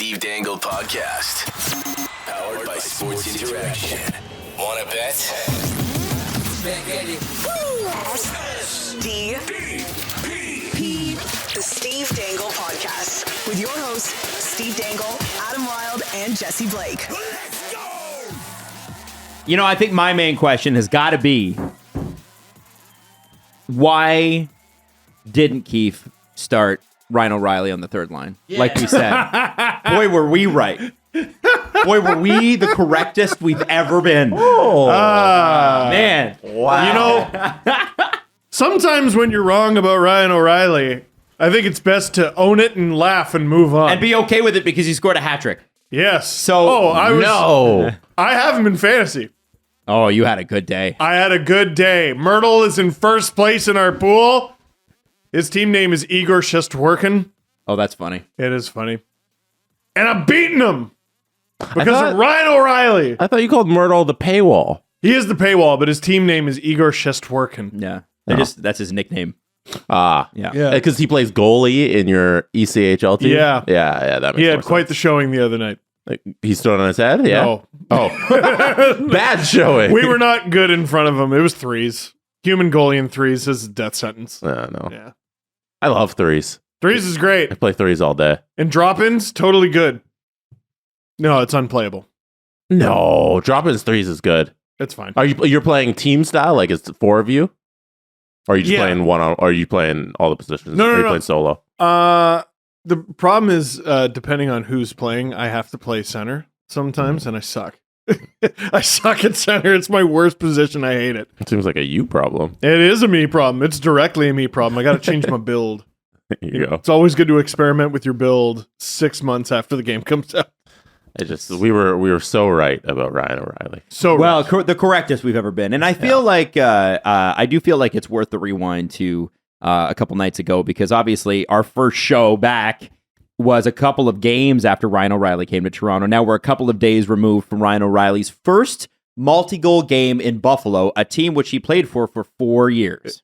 Steve Dangle Podcast. Powered by Sports Interaction. Wanna bet? Steve the Steve Dangle Podcast with your hosts Steve Dangle, Adam Wylde, and Jesse Blake. Let's go! You know, I think my main question has got to be, why didn't Keefe start Ryan O'Reilly on the third line? Yeah. Like we said. Boy, were we right. Boy, were we the correctest we've ever been. Oh, man. Wow. You know, sometimes when you're wrong about Ryan O'Reilly, I think it's best to own it and laugh and move on. And be okay with it because he scored a hat trick. Yes. So, I have him in fantasy. Oh, you had a good day. I had a good day. Myrtle is in first place in our pool. His team name is Igor Shestworkin. Oh, that's funny. It is funny. And I'm beating him because of Ryan O'Reilly. I thought you called Myrtle the paywall. He is the paywall, but his team name is Igor Shestworkin. Yeah. That's his nickname. Yeah. Yeah. Because he plays goalie in your ECHL team? Yeah. Yeah, that makes He more had quite sense. the showing the other night. Like, he stood on his head? Yeah. No. Oh. Bad showing. We were not good in front of him. It was threes. Human goalie in threes is a death sentence. No. Yeah. I love threes. Threes is great. I play threes all day. And drop-ins, totally good. No, it's unplayable. No, drop-ins threes is good. It's fine. You're playing team style? Like it's four of you? Or are you just Yeah. playing one on, or are you playing all the positions? No, or are you no. playing solo? The problem is, depending on who's playing, I have to play center sometimes, and I suck. I suck at center. It's my worst position. I hate it. It seems like a you problem. It is a me problem. It's directly a me problem. I got to change my build. There you go. It's always good to experiment with your build 6 months after the game comes out. We were so right about Ryan O'Reilly. So Well, the correctest we've ever been. And I feel like, I do feel like it's worth the rewind to a couple nights ago, because obviously our first show back was a couple of games after Ryan O'Reilly came to Toronto. Now we're a couple of days removed from Ryan O'Reilly's first multi-goal game in Buffalo, a team which he played for 4 years.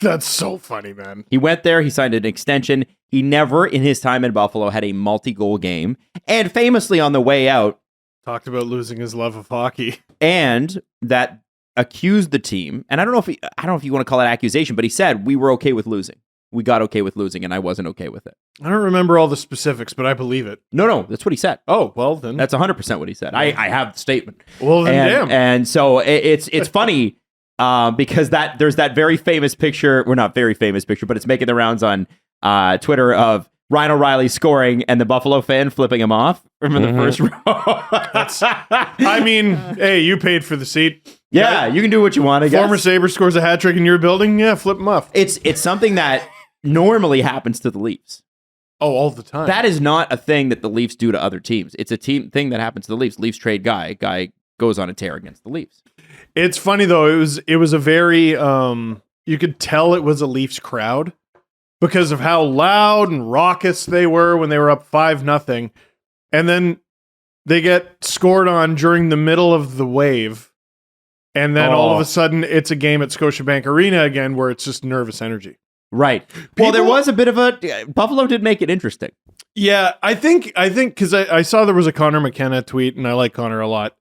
That's so funny, man. He went there, he signed an extension. He never, in his time in Buffalo, had a multi-goal game. And famously on the way out, Talked about losing his love of hockey. and that accused the team. And I don't know if you want to call it accusation, but he said, we were okay with losing. We got okay with losing, and I wasn't okay with it. I don't remember all the specifics, but I believe it. No, that's what he said. Oh, well then. That's 100% what he said. I have the statement. Well then, damn. And so it's funny because there's that very famous picture. Well, not very famous picture, but it's making the rounds on Twitter of Ryan O'Reilly scoring and the Buffalo fan flipping him off from the first row. I mean, hey, you paid for the seat. Yeah, you can do what you want, I guess. Former Sabre scores a hat trick in your building. Yeah, flip him off. It's something that normally happens to the Leafs. Oh, all the time. That is not a thing that the Leafs do to other teams. It's a team thing that happens to the Leafs. Leafs trade guy goes on a tear against the Leafs. It's funny though. It was a very you could tell it was a Leafs crowd because of how loud and raucous they were when they were up 5-0, and then they get scored on during the middle of the wave, and then all of a sudden it's a game at Scotiabank Arena again where it's just nervous energy. Right. Well, there was a bit of Buffalo did make it interesting. Yeah, I think because I saw there was a Connor McKenna tweet, and I like Connor a lot.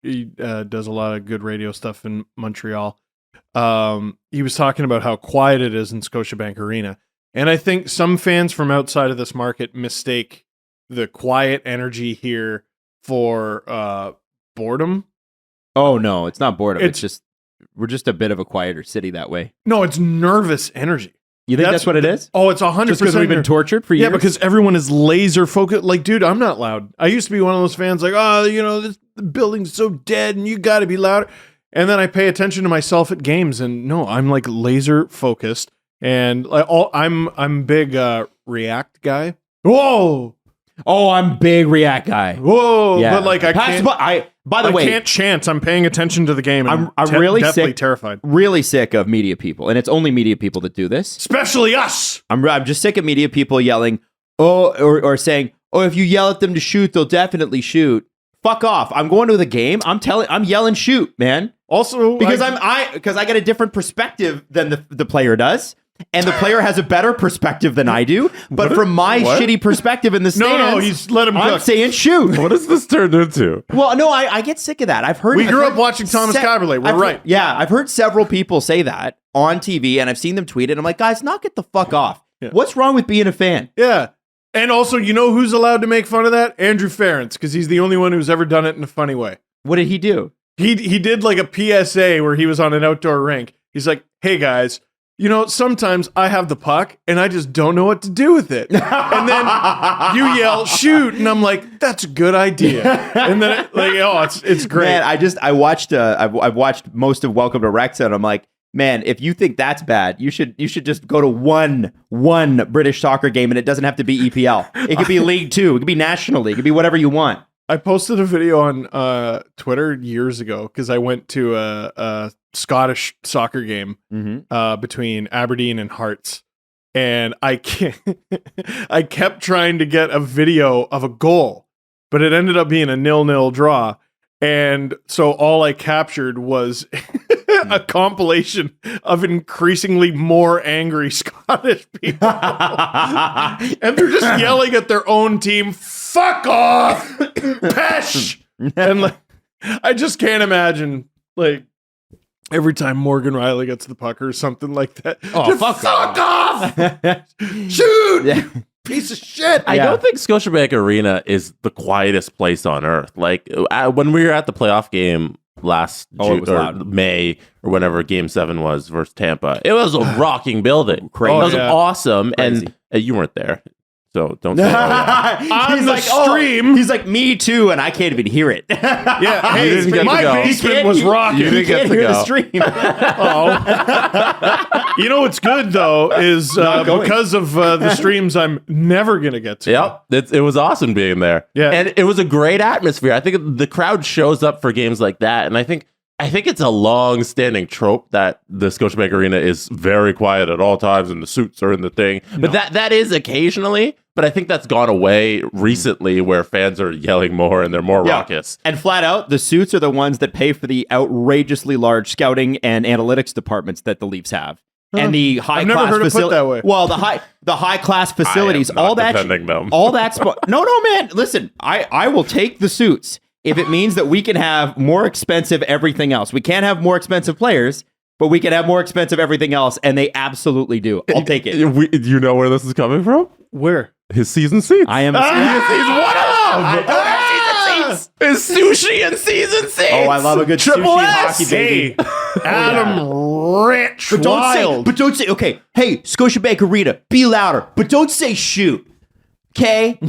He does a lot of good radio stuff in Montreal. He was talking about how quiet it is in Scotiabank Arena, and I think some fans from outside of this market mistake the quiet energy here for boredom. Oh no, it's not boredom. It's just we're just a bit of a quieter city that way. No, it's nervous energy. You think that's what it is? Oh, it's 100%. Just because we've been tortured for years? Yeah, because everyone is laser focused. Like, dude, I'm not loud. I used to be one of those fans like, the building's so dead and you got to be louder. And then I pay attention to myself at games, and no, I'm like laser focused. And I'm big React guy. Whoa. Oh, I'm big React guy. Whoa. Yeah. But like I can't chant. I'm paying attention to the game. And I'm really definitely sick, terrified. Really sick of media people, and it's only media people that do this. Especially us. I'm just sick of media people yelling, or saying, if you yell at them to shoot, they'll definitely shoot. Fuck off. I'm going to the game. I'm yelling shoot, man. Also, because I get a different perspective than the player does. and the player has a better perspective than I do. But from my shitty perspective in the stands, No, he's let him I'm cook. saying shoot. What has this turned into? Well, no, I get sick of that. I've heard. We I've grew heard up watching Thomas Caberlet. We're right. Yeah, I've heard several people say that on TV, and I've seen them tweet it. I'm like, guys, knock it the fuck off. Yeah. What's wrong with being a fan? Yeah. And also, you know who's allowed to make fun of that? Andrew Ferentz, because he's the only one who's ever done it in a funny way. What did he do? He did like a PSA where he was on an outdoor rink. He's like, hey guys, you know, sometimes I have the puck and I just don't know what to do with it. And then you yell, shoot. And I'm like, that's a good idea. And then it's great. Man, I watched I've watched most of Welcome to Wrexham, and I'm like, man, if you think that's bad, you should just go to one British soccer game, and it doesn't have to be EPL. It could be League Two, it could be National League, it could be whatever you want. I posted a video on Twitter years ago because I went to a Scottish soccer game between Aberdeen and Hearts, and I kept trying to get a video of a goal, but it ended up being a 0-0 draw, and so all I captured was a compilation of increasingly more angry Scottish people, and they're just yelling at their own team, "Fuck off, Pesh!" And like, I just can't imagine like every time Morgan Riley gets the puck or something like that. Oh, fuck off! Shoot! Yeah. Piece of shit! I don't think Scotiabank Arena is the quietest place on earth. Like when we were at the playoff game last it was loud. May or whenever Game 7 was versus Tampa, it was a rocking building. Crazy. It was awesome, Crazy. and you weren't there, so don't say. On the stream. He's like, me too, and I can't even hear it. Yeah, hey, didn't get to my go. basement was rocking. You didn't get to hear go. the stream. You know what's good though is going. because of the streams I'm never gonna get to. Yep, it was awesome being there. Yeah. And it was a great atmosphere. I think the crowd shows up for games like that, and I think it's a long-standing trope that the Scotiabank Arena is very quiet at all times, and the suits are in the thing. But that is occasionally. But I think that's gone away recently, where fans are yelling more and they're more raucous. And flat out, the suits are the ones that pay for the outrageously large scouting and analytics departments that the Leafs have. And the high I've never class heard it put facilities. that way. Well, the high class facilities, I am not all that defending them. all that No, man. Listen, I will take the suits if it means that we can have more expensive everything else. We can't have more expensive players, but we can have more expensive everything else, and they absolutely do. I'll take it. You know where this is coming from? Where? His season seats. I am. He's one of them. His sushi and season seats. Oh, I love a good sushi Triple and S. hockey, baby. Adam Rich But Wild. don't say, okay, hey, Scotiabank Arena, be louder, but don't say shoot. Okay?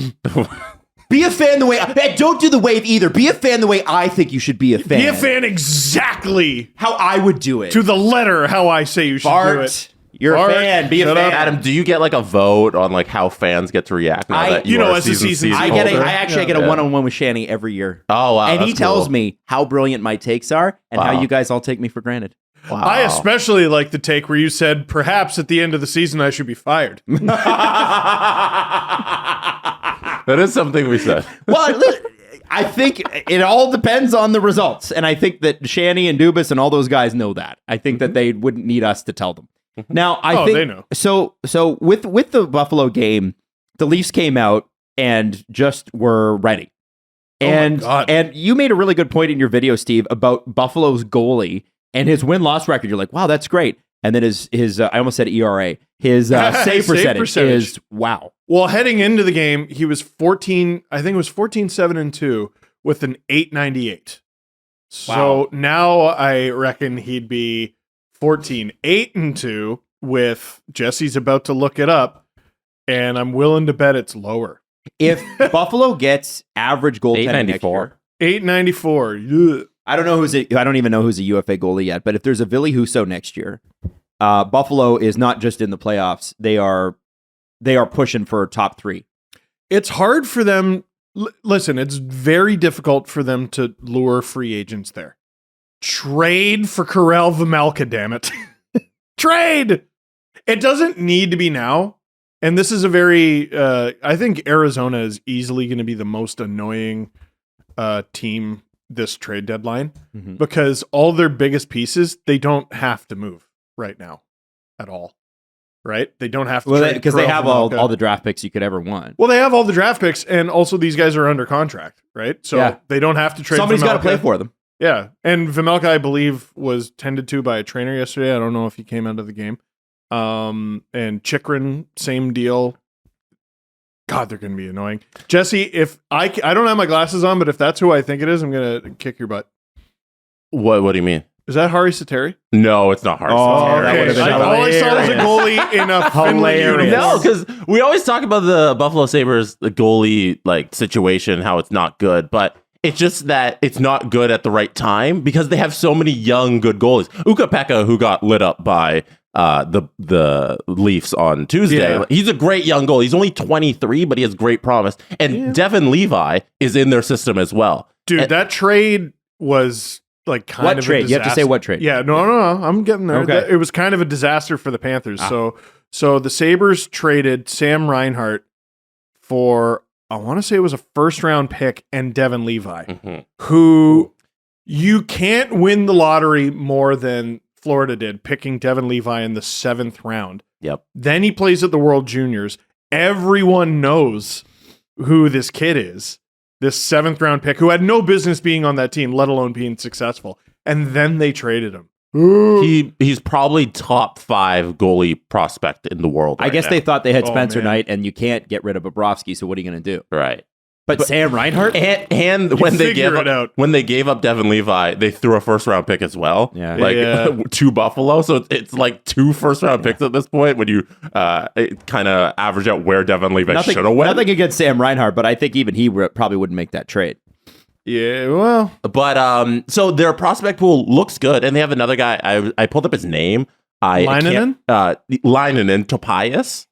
Be a fan the way, don't do the wave either. Be a fan the way I think you should be a fan. Be a fan exactly How I would do it. to the letter how I say you should do Bart, it. you're Bart, a fan. Be a shut fan. up. Adam, do you get like a vote on like how fans get to react now that you you know, are as the season I holder. actually get a one-on-one with Shani every year. Oh wow, And he that's tells cool. me how brilliant my takes are and how Wow. you guys all take me for granted. Wow. I especially like the take where you said, perhaps at the end of the season I should be fired. That is something we said. Well, look, I think it all depends on the results. And I think that Shani and Dubas and all those guys know that. I think that they wouldn't need us to tell them. Now, I think they know. So with the Buffalo game, the Leafs came out and just were ready. And God. and you made a really good point in your video, Steve, about Buffalo's goalie and his win-loss record. You're like, wow, that's great. And then his I almost said ERA. His save percentage is wow. Well, heading into the game, he was 14, I think it was 14-7-2 with an 898. So now I reckon he'd be 14-8-2 with Jesse's about to look it up, and I'm willing to bet it's lower. If Buffalo gets average goaltending next 894. year, 894. Ugh. I don't even know who's a UFA goalie yet, but if there's a Ville Husso next year, Buffalo is not just in the playoffs. They are pushing for top 3. It's hard for them. Listen, it's very difficult for them to lure free agents there. Trade for Karel Vejmelka, damn it. Trade! It doesn't need to be now. And this is a very, I think Arizona is easily going to be the most annoying team this trade deadline because all their biggest pieces, they don't have to move right now at all. right? They don't have to trade because they have Vejmelka. all the draft picks you could ever want. Well, they have all the draft picks, and also these guys are under contract, right? So they don't have to trade. Somebody's got to Vejmelka. play for them. Yeah, and Vejmelka, I believe, was tended to by a trainer yesterday. I don't know if he came out of the game. And Chikrin, same deal. God, they're going to be annoying. Jesse, if I don't have my glasses on, but if that's who I think it is, I'm going to kick your butt. What do you mean? Is that Hari Sateri? No, it's not hard. that would've been All I saw was a goalie in a Finley uniform. No, because we always talk about the Buffalo Sabres, the goalie like situation, how it's not good, but it's just that it's not good at the right time because they have so many young, good goalies. Ukko-Pekka, who got lit up by the Leafs on Tuesday. Yeah. He's a great young goalie. He's only 23, but he has great promise. And Devin Levi is in their system as well. Dude, that trade was like kind What of trade? a You have to say what trade. Yeah, no, I'm getting there. Okay. It was kind of a disaster for the Panthers. So the Sabres traded Sam Reinhart for, I want to say it was a first round pick and Devin Levi, who you can't win the lottery more than Florida did, picking Devin Levi in the 7th round. Yep. Then he plays at the World Juniors. Everyone knows who this kid is. This 7th round pick who had no business being on that team, let alone being successful. And then they traded him. He's probably top 5 goalie prospect in the world. I guess they thought they had Oh, Spencer man. Knight, and you can't get rid of Bobrovsky, so what are you going to do? right. But Sam Reinhart? And when they figure gave it out. when they gave up Devin Levi, they threw a first round pick as well. Yeah. To Buffalo. So it's like 2 first round picks at this point when you kind of average out where Devin Levi should have went. Nothing against Sam Reinhart, but I think even he probably wouldn't make that trade. Yeah, well, But so their prospect pool looks good, and they have another guy. I pulled up his name. Lainanen? Lainanen, Topias.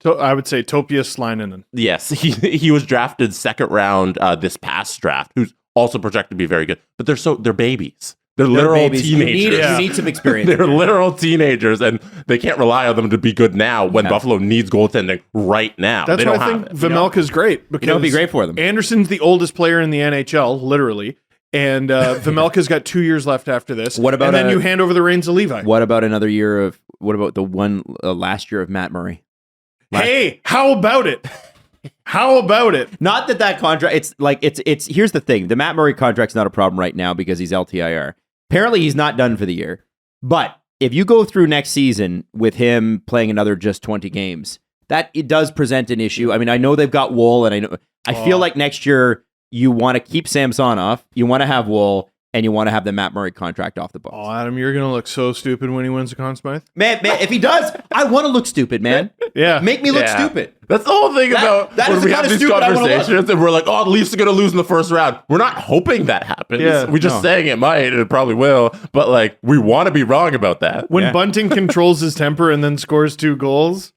I would say Topias Lainanen. Yes, he was drafted 2nd round this past draft, who's also projected to be very good. But they're babies. They're literal babies. teenagers. You need some experience. They're literal teenagers, and they can't rely on them to be good now when Buffalo needs goaltending right now. That's they why don't I have think it. Vejmelka's great. Because it'd be great for them. Anderson's the oldest player in the NHL, literally. And Vejmelka's got 2 years left after this. What about and then a- you hand over the reins to Levi. What about another year of, what about the one last year of Matt Murray? Hey, how about it? How about it? Not that contract, it's here's the thing. The Matt Murray contract's not a problem right now because he's LTIR. Apparently he's not done for the year. But if you go through next season with him playing another just 20 games, that it does present an issue. I mean, I know they've got Wool, and I feel like next year you want to keep Samsonov, you want to have Wool, and you want to have the Matt Murray contract off the books. Oh, Adam, you're going to look so stupid when he wins the Conn Smythe. Man, if he does, I want to look stupid, man. Yeah. Make me look Yeah. stupid. That's the whole thing about that when is we the have kind of these stupid I wanna look. conversations and we're like, oh, the Leafs are going to lose in the first round. We're not hoping that happens. Yeah, We're just saying it might, and it probably will. But like, we want to be wrong about that. When Bunting controls his temper and then scores 2 goals,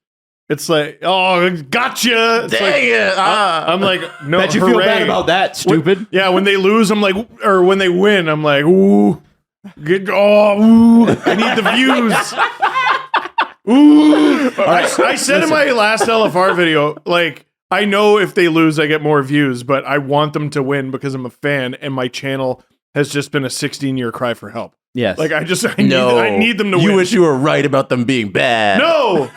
it's like, oh, gotcha. It's Dang like, it. I'm like, no, Bet you feel hooray. bad about that, stupid. When they lose, I'm like, or when they win, I'm like, ooh, good, ooh, I need the views. Ooh. I said in my last LFR video, like, I know if they lose, I get more views, but I want them to win because I'm a fan, and my channel has just been a 16-year cry for help. Yes. Like, I need them to win. You wish you were right about them being bad. No,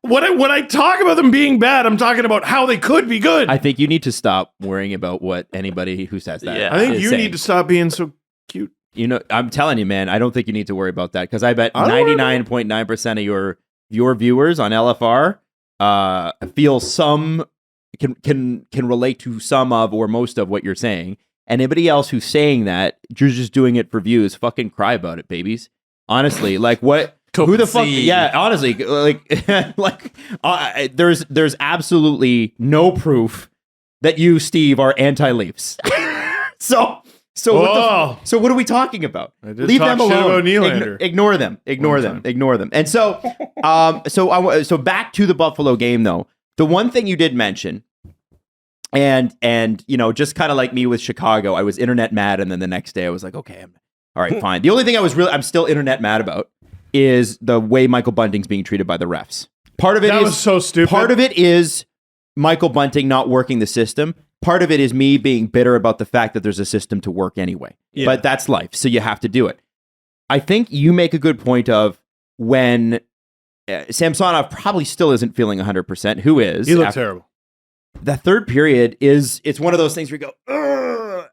when I talk about them being bad, I'm talking about how they could be good. I think you need to stop worrying about what anybody who says that. Yeah. I think is you saying. need to stop being so cute. You know, I'm telling you, man, I don't think you need to worry about that because I bet I don't worry 99.9% of your viewers on LFR feel some can relate to some of or most of what you're saying. And anybody else who's saying that, you're just doing it for views. Fucking cry about it, babies. Honestly, like what? Who the fuck? Yeah, honestly, there's absolutely no proof that you, Steve, are anti-Leafs. So what are we talking about? I did Leave talk them shit alone. about Nylander. Ignore them. Ignore them. And so, so back to the Buffalo game though. The one thing you did mention, and you know, just kind of like me with Chicago, I was internet mad, and then the next day I was like, okay, all right, fine. The only thing I'm still internet mad about is the way Michael Bunting's being treated by the refs. Part of it was so stupid. Part of it is Michael Bunting not working the system. Part of it is me being bitter about the fact that there's a system to work anyway. Yeah. But that's life, so you have to do it. I think you make a good point of when Samsonov probably still isn't feeling 100%. Who is? He looked terrible. The third period it's one of those things where you go,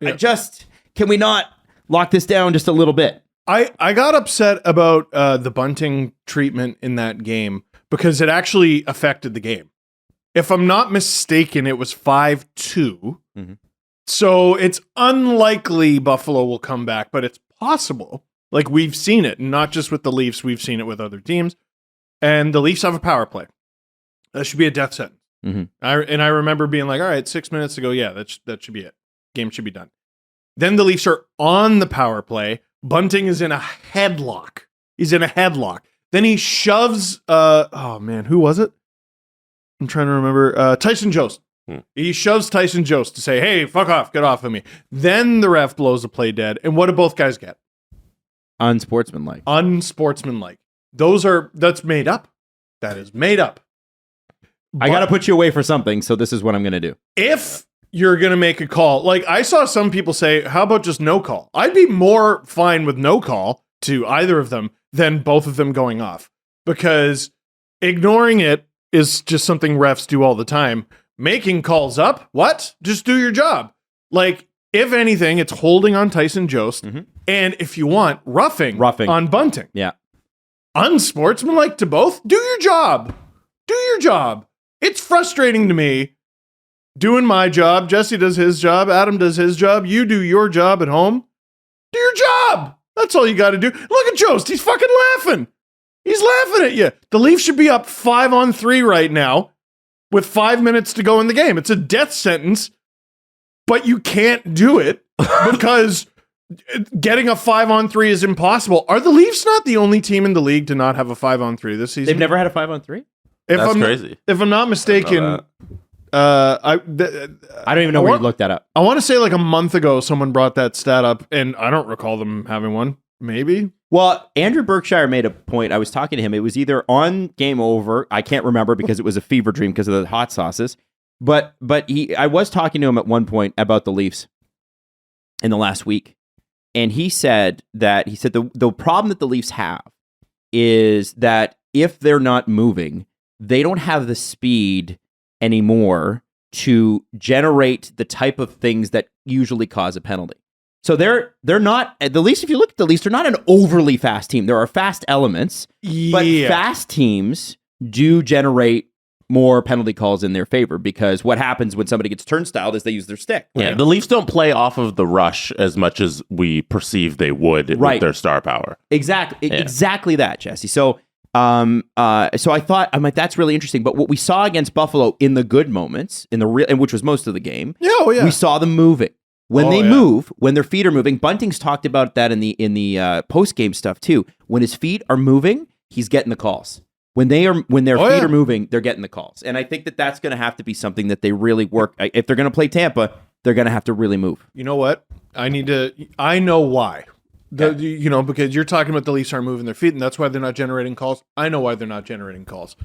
can we not lock this down just a little bit? I got upset about the Bunting treatment in that game because it actually affected the game. If I'm not mistaken, it was 5-2. Mm-hmm. So it's unlikely Buffalo will come back, but it's possible. Like, we've seen it, not just with the Leafs, we've seen it with other teams. And the Leafs have a power play. That should be a death sentence. Mm-hmm. I remember being like, all right, 6 minutes to go. Yeah, that should be it. Game should be done. Then the Leafs are on the power play. Bunting is in a headlock. He's in a headlock. Then he shoves, who was it? I'm trying to remember. Tyson Jost. He shoves Tyson Jost to say, hey, fuck off, get off of me. Then the ref blows the play dead. And what do both guys get? Unsportsmanlike. That's made up. That is made up. I got to put you away for something, so this is what I'm going to do. If you're going to make a call, like I saw some people say, how about just no call? I'd be more fine with no call to either of them than both of them going off, because ignoring it is just something refs do all the time. Making calls up, what? Just do your job. Like, if anything, it's holding on Tyson Jost, and if you want, roughing on Bunting. Yeah. Unsportsmanlike to both. Do your job. Do your job. It's frustrating to me doing my job. Jesse does his job. Adam does his job. You do your job at home. Do your job. That's all you got to do. Look at Jost. He's fucking laughing. He's laughing at you. The Leafs should be up 5-on-3 right now with 5 minutes to go in the game. It's a death sentence, but you can't do it because getting a 5-on-3 is impossible. Are the Leafs not the only team in the league to not have a 5-on-3 this season? They've never had a 5-on-3? That's crazy. If I'm not mistaken, I don't even know where you looked that up. I want to say like a month ago, someone brought that stat up, and I don't recall them having one. Maybe. Well, Andrew Berkshire made a point. I was talking to him. It was either on Game Over. I can't remember because it was a fever dream because of the hot sauces. But I was talking to him at one point about the Leafs in the last week. And he said the problem that the Leafs have is that if they're not moving, they don't have the speed anymore to generate the type of things that usually cause a penalty. So they're not, at the Leafs, if you look at the Leafs, they're not an overly fast team. There are fast elements, but fast teams do generate more penalty calls in their favor, because what happens when somebody gets turnstiled is they use their stick. Right? Yeah, the Leafs don't play off of the rush as much as we perceive they would with their star power. Exactly that, Jesse. So I thought, I'm like, that's really interesting. But what we saw against Buffalo in the good moments, which was most of the game, we saw them moving. When they move, when their feet are moving, Bunting's talked about that in the post game stuff too. When his feet are moving, he's getting the calls. When their feet are moving, they're getting the calls. And I think that that's going to have to be something that they really work. If they're going to play Tampa, they're going to have to really move. You know what? I know why. Because you're talking about the Leafs aren't moving their feet, and that's why they're not generating calls. I know why they're not generating calls.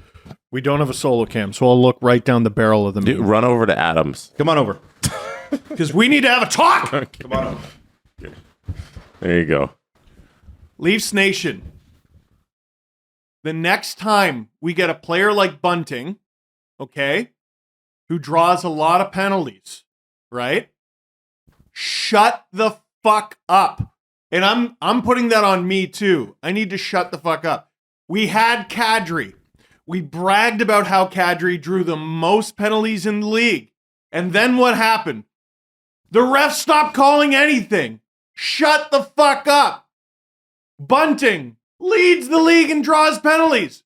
We don't have a solo cam, so I'll look right down the barrel of them. Run over to Adams. Come on over. Because we need to have a talk. Come on over. Okay. There you go. Leafs Nation. The next time we get a player like Bunting, okay, who draws a lot of penalties, right? Shut the fuck up. And I'm putting that on me too. I need to shut the fuck up. We had Kadri. We bragged about how Kadri drew the most penalties in the league. And then what happened? The refs stopped calling anything. Shut the fuck up. Bunting leads the league and draws penalties.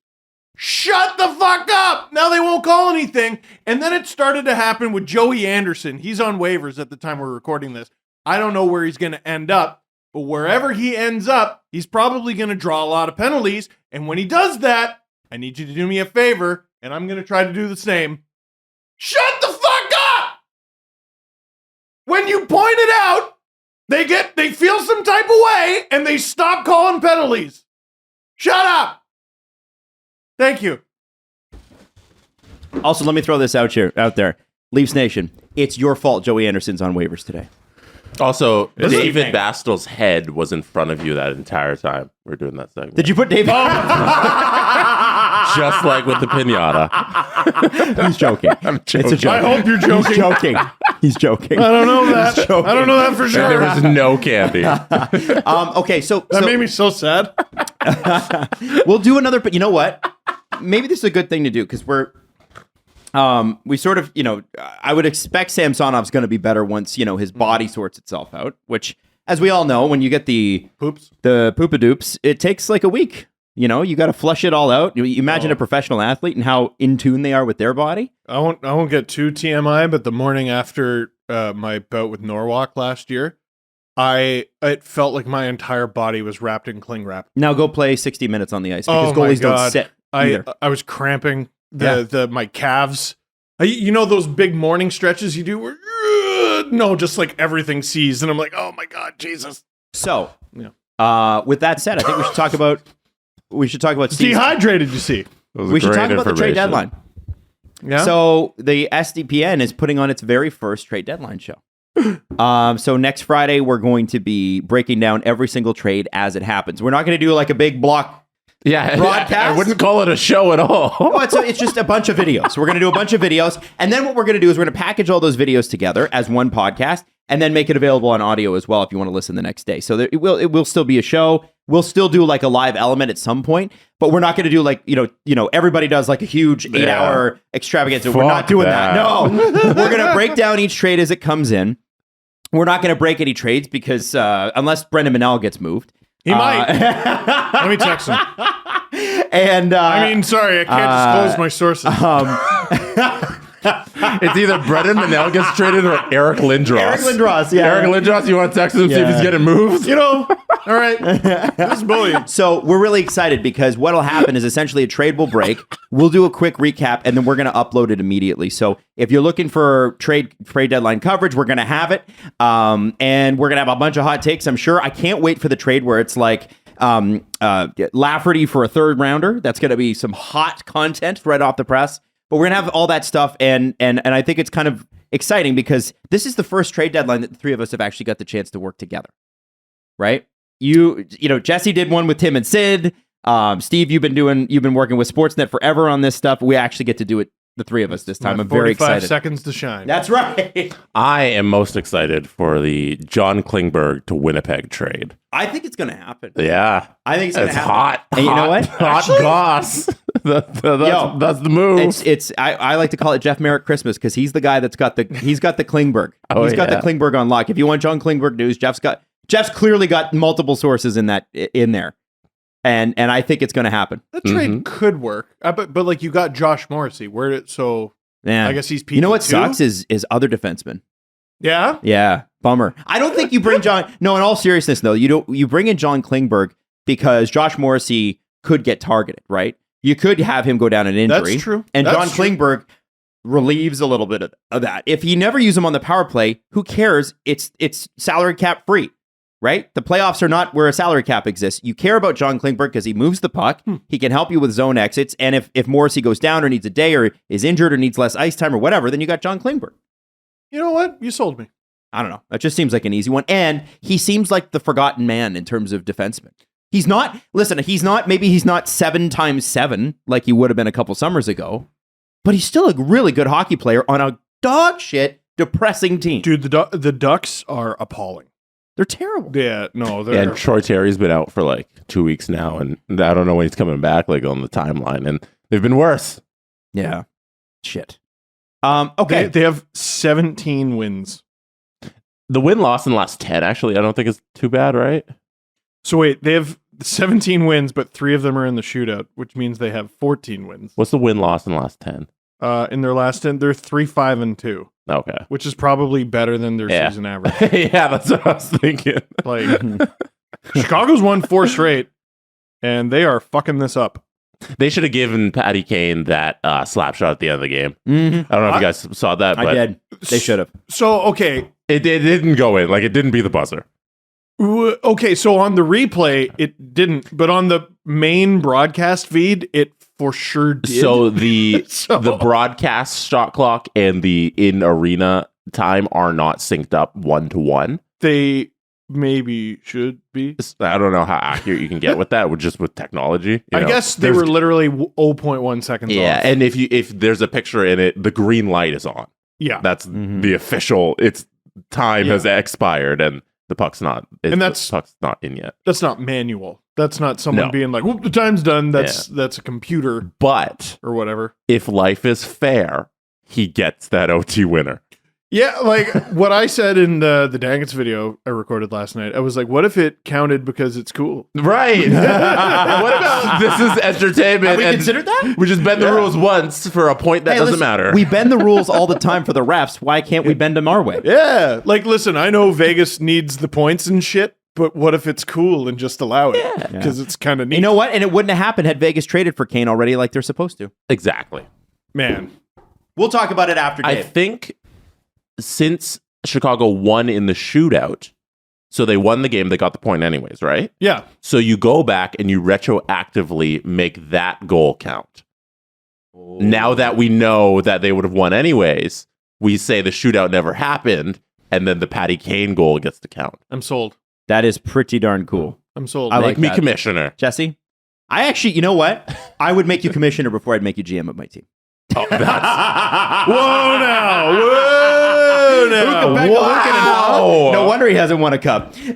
Shut the fuck up. Now they won't call anything. And then it started to happen with Joey Anderson. He's on waivers at the time we're recording this. I don't know where he's going to end up, but wherever he ends up, he's probably going to draw a lot of penalties. And when he does that, I need you to do me a favor, and I'm going to try to do the same. Shut the fuck up. When you point it out, they feel some type of way and they stop calling penalties. Shut up. Thank you. Also, let me throw this out there. Leafs Nation, it's your fault Joey Anderson's on waivers today. Also, David Bastel's head was in front of you that entire time we're doing that segment. Did you put David? just like with the pinata. He's joking. I'm joking. It's a joke. I hope you're joking. He's joking. He's joking. I don't know that. He's joking. I don't know that for sure. And there was no candy. Okay, so That made me so sad. we'll do another, but you know what? Maybe this is a good thing to do because we sort of, I would expect Samsonov's going to be better once, his body sorts itself out, which, as we all know, when you get the poopadoops, it takes like a week. You got to flush it all out. You imagine a professional athlete and how in tune they are with their body. I won't get too TMI, but the morning after my bout with Norwalk last year, it felt like my entire body was wrapped in cling wrap. Now go play 60 minutes on the ice because goalies don't sit either. I was cramping my calves. Those big morning stretches you do where just like everything seized, and I'm like, oh my God, Jesus. So, with that said, I think we should talk about Steve's, dehydrated. You see, we should talk about the trade deadline. Yeah. So the SDPN is putting on its very first trade deadline show. So next Friday we're going to be breaking down every single trade as it happens. We're not going to do like a big block. Yeah, broadcast. I wouldn't call it a show at all. Oh, it's just a bunch of videos. We're going to do a bunch of videos, and then what we're going to do is we're going to package all those videos together as one podcast, and then make it available on audio as well if you want to listen the next day. So it will still be a show. We'll still do like a live element at some point, but we're not going to do like everybody does like a huge 8-hour extravaganza. We're not doing that. No, we're going to break down each trade as it comes in. We're not going to break any trades because unless Brendan Manel gets moved. He might. Let me text him. And sorry, I can't disclose my sources. It's either Brendan Manel gets traded or Eric Lindros. Eric Lindros, yeah. Eric Lindros, you want to text him, see if he's getting moved? All right. This is bullying. So we're really excited because what'll happen is essentially a trade will break. We'll do a quick recap and then we're going to upload it immediately. So if you're looking for trade deadline coverage, we're going to have it. And we're going to have a bunch of hot takes, I'm sure. I can't wait for the trade where it's like Lafferty for a third rounder. That's going to be some hot content right off the press. But we're going to have all that stuff, and I think it's kind of exciting because this is the first trade deadline that the three of us have actually got the chance to work together, right? Jesse did one with Tim and Sid. Steve, you've been working with Sportsnet forever on this stuff. We actually get to do it, the three of us this time. I'm very excited. 45 seconds to shine. That's right. I am most excited for the John Klingberg to Winnipeg trade. I think it's going to happen. Yeah. I think it's going to happen. Hot. And you know what? Hot goss. That's the move. I like to call it Jeff Merrick Christmas because he's the guy that's got the Klingberg. He's got the Klingberg on lock. If you want John Klingberg news, Jeff's clearly got multiple sources in there. And I think it's going to happen. That trade could work, but like you got Josh Morrissey. I guess he's. You know what sucks is other defensemen. Yeah. Yeah. Bummer. I don't think you bring John. No, in all seriousness, though, you bring in John Klingberg because Josh Morrissey could get targeted, right? You could have him go down an injury. That's true. And That's John Klingberg relieves a little bit of that. If you never use him on the power play, who cares? It's salary cap free. Right? The playoffs are not where a salary cap exists. You care about John Klingberg because he moves the puck. He can help you with zone exits. And if Morrissey goes down or needs a day or is injured or needs less ice time or whatever, then you got John Klingberg. You know what? You sold me. I don't know. That just seems like an easy one. And he seems like the forgotten man in terms of defenseman. He's not 7x7 like he would have been a couple summers ago, but he's still a really good hockey player on a dog shit, depressing team. Dude, the Ducks are appalling. They're terrible. Yeah, no, and Troy Terry's been out for like 2 weeks now, and I don't know when he's coming back, like on the timeline, and they've been worse. Yeah. Shit. Okay. They have 17 wins. The win-loss in the last 10, actually, I don't think is too bad, right? So wait, they have 17 wins, but 3 of them are in the shootout, which means they have 14 wins. What's the win-loss in the last 10? In their last 10, they're 3-5-2. Okay. Which is probably better than their season average. Yeah, that's what I was thinking. Like, Chicago's won 4 straight, and they are fucking this up. They should have given Patty Kane that slap shot at the end of the game. Mm-hmm. I don't know if you guys saw that, but I did. They should have. So, okay. It didn't go in. Like, it didn't be the buzzer. Okay, so on the replay, it didn't. But on the main broadcast feed, it for sure did. So the broadcast shot clock and the in-arena time are not synced up 1-to-1. They maybe should be. I don't know how accurate you can get with that, with technology. I guess they were literally 0.1 seconds off. And if there's a picture in it, the green light is on. Yeah. That's the official, time has expired and the puck's not in yet. That's not manual. That's not someone being like, whoop, the time's done. That's a computer. But or whatever. If life is fair, he gets that OT winner. Yeah, like what I said in the Dangles video I recorded last night, I was like, what if it counted because it's cool? Right. What about this is entertainment? Have we considered that? We just bend the rules once for a point that doesn't matter. We bend the rules all the time for the refs. Why can't we bend them our way? Yeah. Like, listen, I know Vegas needs the points and shit, but what if it's cool and just allow it? Because it's kind of neat. You know what? And it wouldn't have happened had Vegas traded for Kane already like they're supposed to. Exactly. Man. We'll talk about it after, Dave. I think since Chicago won in the shootout, so they won the game, they got the point anyways, right? Yeah. So you go back and you retroactively make that goal count. Oh. Now that we know that they would have won anyways, we say the shootout never happened, and then the Patty Kane goal gets to count. I'm sold. That is pretty darn cool. I'm sold. I Make like me that. commissioner. Jesse, I actually, you know what? I would make you commissioner before I'd make you GM of my team. Oh, that's... Whoa now. Whoa now. Wow. No wonder he hasn't won a cup. You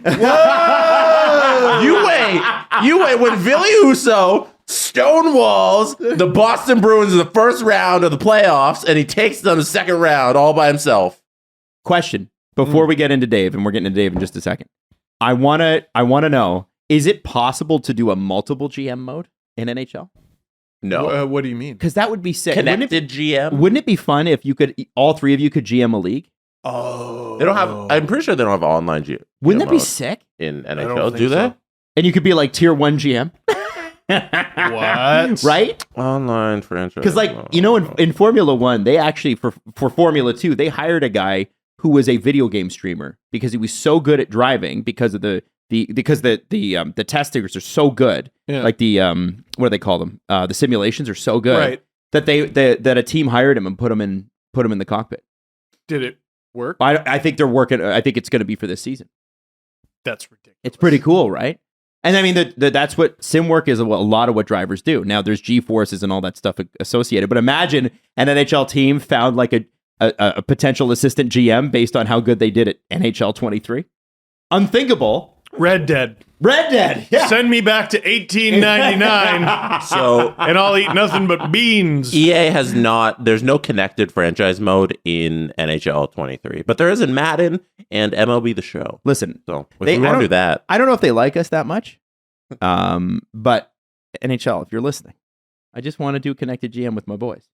wait. When Ville Husso stonewalls the Boston Bruins in the first round of the playoffs, and he takes them the second round all by himself. Question before we get into Dave, and we're getting into Dave in just a second. I wanna know: is it possible to do a multiple GM mode in NHL? No. What do you mean? Because that would be sick. Connected GM. Wouldn't it be fun if you could, all three of you could GM a league? Oh, They don't have. I'm pretty sure they don't have online GM. Wouldn't that be sick? In don't NHL? think Do they? so. And you could be like tier 1 GM. What? Right? Online franchise. Because in Formula 1, they actually, for Formula 2, they hired a guy who was a video game streamer because he was so good at driving because of the testers are so good. Yeah. Like the what do they call them? The simulations are so good Right. that that a team hired him and put him in the cockpit. Did it work? I think they're working. I think it's going to be for this season. That's ridiculous. It's pretty cool, right? And I mean, that's what sim work is. A lot of what drivers do. Now, there's G-forces and all that stuff associated. But imagine an NHL team found like a potential assistant GM based on how good they did at NHL 23. Unthinkable. Red Dead. Yeah. Send me back to 1899. So And I'll eat nothing but beans. EA has not. There's no connected franchise mode in NHL 23, but there is in Madden and MLB The Show. Listen, So if we want to do that, I don't know if they like us that much. But NHL, if you're listening, I just want to do connected GM with my boys.